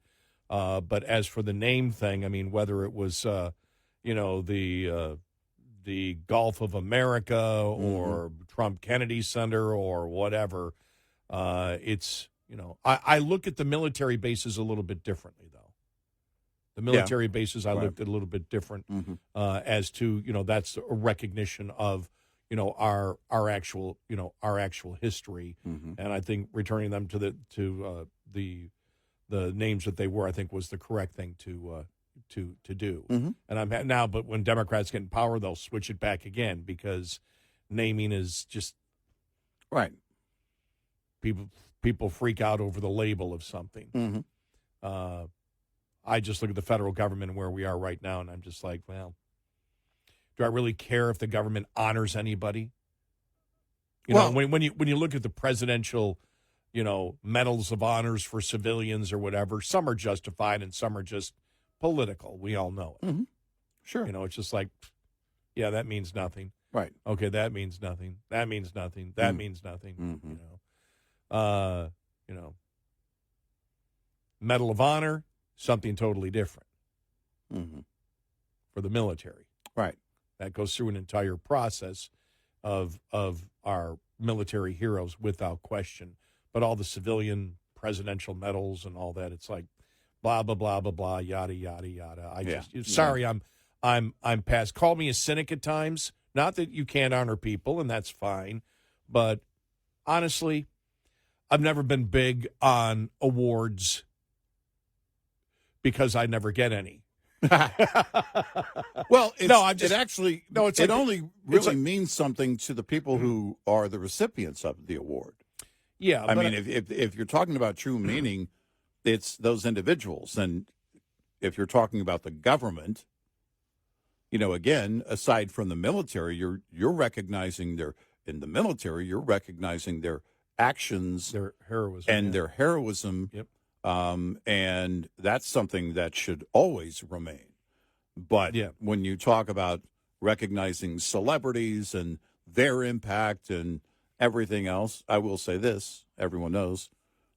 But as for the name thing, I mean, whether it was, the Gulf of America or Trump Kennedy Center or whatever, it's, I look at the military bases a little bit differently, though. The military bases I looked at a little bit different as to, that's a recognition of, our actual history, and I think returning them to the names that they were, I think, was the correct thing to do. And I'm now, but when Democrats get in power, they'll switch it back again because naming is just right. People freak out over the label of something. I just look at the federal government and where we are right now, and I'm just like, well. Do I really care if the government honors anybody? When you look at the presidential, medals of honors for civilians or whatever, some are justified and some are just political. We all know it. Sure. It's just like, yeah, that means nothing. Right. Okay, that means nothing. That means nothing. That means nothing. Medal of Honor, something totally different for the military. Right. That goes through an entire process of our military heroes without question. But all the civilian presidential medals and all that, it's like blah blah blah blah blah yada yada yada. Sorry, I'm past. Call me a cynic at times. Not that you can't honor people, and that's fine. But honestly, I've never been big on awards because I never get any. Well, it only really means something to the people who are the recipients of the award. Yeah, I mean, if you're talking about true meaning, it's those individuals. And if you're talking about the government, again, aside from the military, you're recognizing in the military, you're recognizing their actions, their heroism, and their heroism. Yep. And that's something that should always remain. But when you talk about recognizing celebrities and their impact and everything else, I will say this: everyone knows,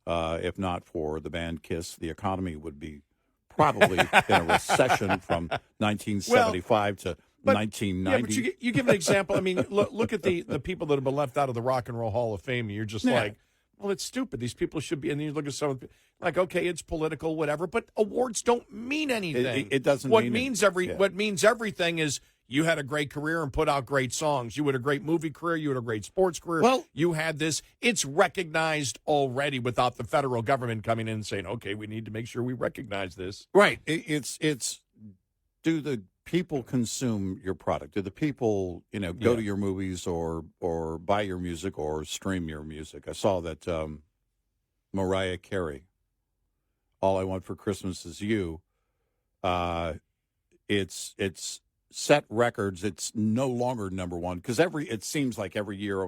if not for the band Kiss, the economy would be probably in a recession from 1975 to 1990. Yeah, but you give an example. I mean, look at the people that have been left out of the Rock and Roll Hall of Fame. You're just like, well, it's stupid. These people should be. And then you look at some like, okay, it's political, whatever. But awards don't mean anything. It doesn't. What means everything is you had a great career and put out great songs. You had a great movie career. You had a great sports career. Well, you had this. It's recognized already without the federal government coming in and saying, okay, we need to make sure we recognize this. Right. It's do the people consume your product? Do the people, go to your movies or buy your music or stream your music? I saw that Mariah Carey, All I Want for Christmas Is You, it's set records. It's no longer number one because it seems like every year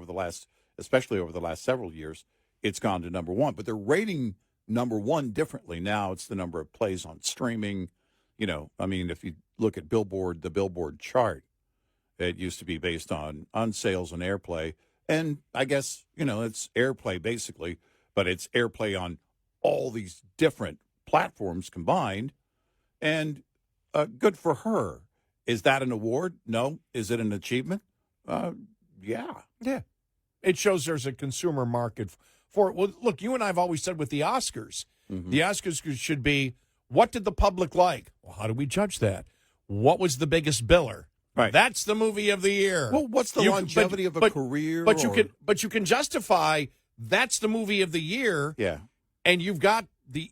especially over the last several years, it's gone to number one. But they're rating number one differently now. It's the number of plays on streaming. I mean, if you look at the Billboard chart, it used to be based on sales and airplay. And I guess, it's airplay basically, but it's airplay on all these different platforms combined. And good for her. Is that an award? No. Is it an achievement? Yeah. Yeah. It shows there's a consumer market for it. Well, look, you and I have always said with the Oscars, the Oscars should be, what did the public like? Well, how do we judge that? What was the biggest biller? Right. That's the movie of the year. Well, what's the longevity of a career? But you can justify that's the movie of the year. Yeah. And you've got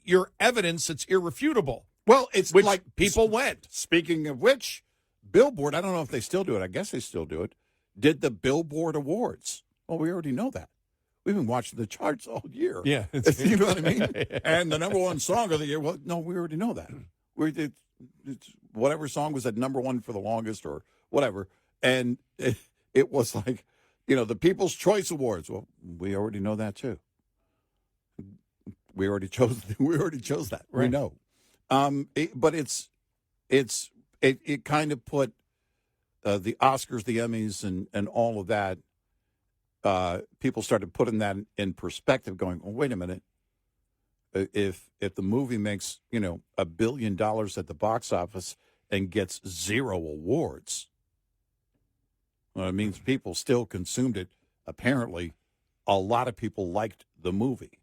your evidence that's irrefutable. Well, it's like people went. Speaking of which, Billboard, I don't know if they still do it. I guess they still do it. Did the Billboard Awards. Well, we already know that. We've been watching the charts all year. Yeah. You know what I mean? And the number one song of the year, well, no, we already know that. It's whatever song was at number one for the longest or whatever. And it was like, the People's Choice Awards. Well, we already know that too. We already chose that. Right. We know. But it kind of put the Oscars, the Emmys, and all of that. People started putting that in perspective, going, "Oh, wait a minute! If the movie makes $1 billion at the box office and gets 0 awards, well, it means people still consumed it. Apparently, a lot of people liked the movie,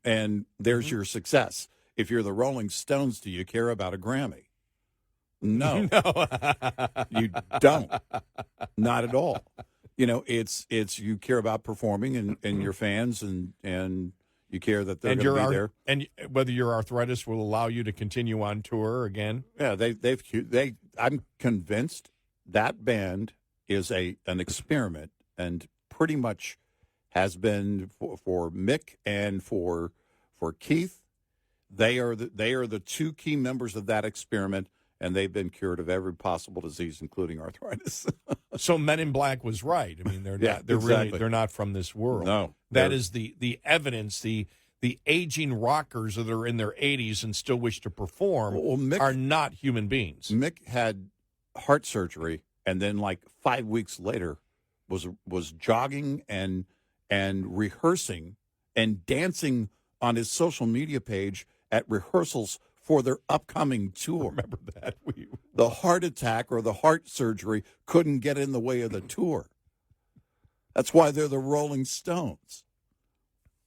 and there's your success. If you're the Rolling Stones, do you care about a Grammy? No, you don't. Not at all. It's you care about performing and your fans and you care that they're going to be there. And whether your arthritis will allow you to continue on tour again. Yeah, I'm convinced that band is an experiment and pretty much has been for Mick and for Keith. They are the two key members of that experiment. And they've been cured of every possible disease, including arthritis. So Men in Black was right. I mean, they're not from this world. No, that is the evidence. The aging rockers that are in their 80s and still wish to perform are not human beings. Mick had heart surgery, and then like 5 weeks later, was jogging and rehearsing and dancing on his social media page at rehearsals for their upcoming tour. Remember that? The heart attack or the heart surgery couldn't get in the way of the tour. That's why they're the Rolling Stones.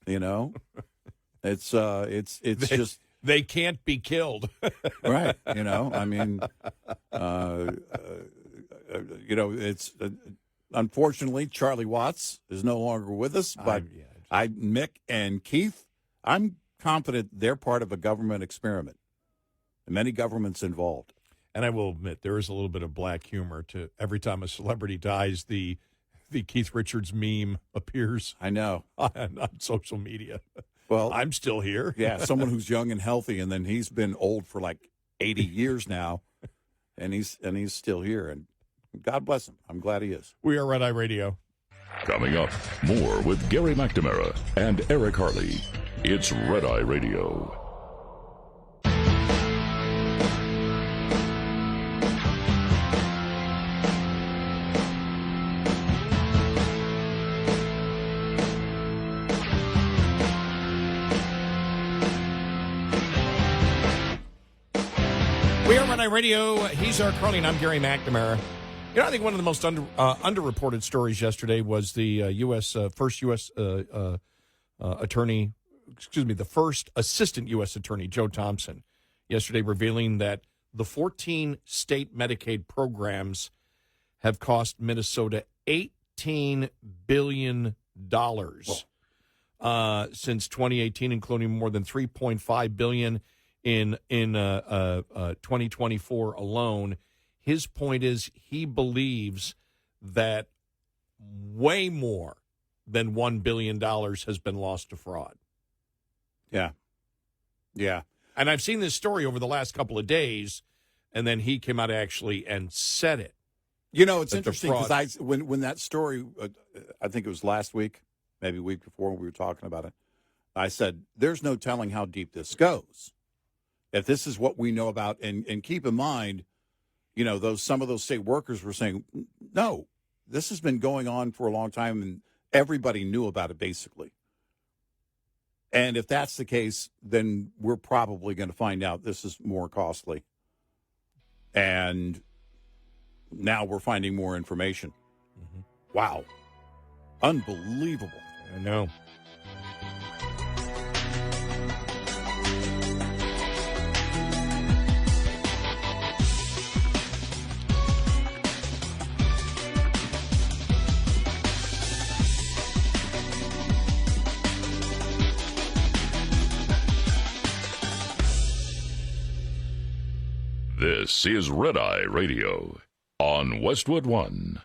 It's just they can't be killed. Right. I mean, it's unfortunately Charlie Watts is no longer with us, but Mick and Keith, I'm confident they're part of a government experiment. Many governments involved. And I will admit, there is a little bit of black humor to every time a celebrity dies, the Keith Richards meme appears. I know. On social media. Well, I'm still here. Yeah, someone who's young and healthy, and then he's been old for like 80 years now, and he's still here. And God bless him. I'm glad he is. We are Red Eye Radio. Coming up, more with Gary McNamara and Eric Harley. It's Red Eye Radio. We are Red Eye Radio. He's Eric Harley, and I'm Gary McNamara. You know, I think one of the most underreported stories yesterday was the first U.S. Attorney, the first Assistant U.S. Attorney, Joe Thompson, yesterday revealing that the 14 state Medicaid programs have cost Minnesota $18 billion since 2018, including more than $3.5 billion in 2024 alone. His point is he believes that way more than $1 billion has been lost to fraud. Yeah. Yeah. And I've seen this story over the last couple of days, and then he came out actually and said it. You know, it's interesting because when that story, I think it was last week, maybe a week before we were talking about it, I said, there's no telling how deep this goes. If this is what we know about, and keep in mind, you know, some of those state workers were saying, no, this has been going on for a long time, and everybody knew about it, basically. And if that's the case, then we're probably going to find out this is more costly. And now we're finding more information. Mm-hmm. Wow. Unbelievable. I know. This is Red Eye Radio on Westwood One.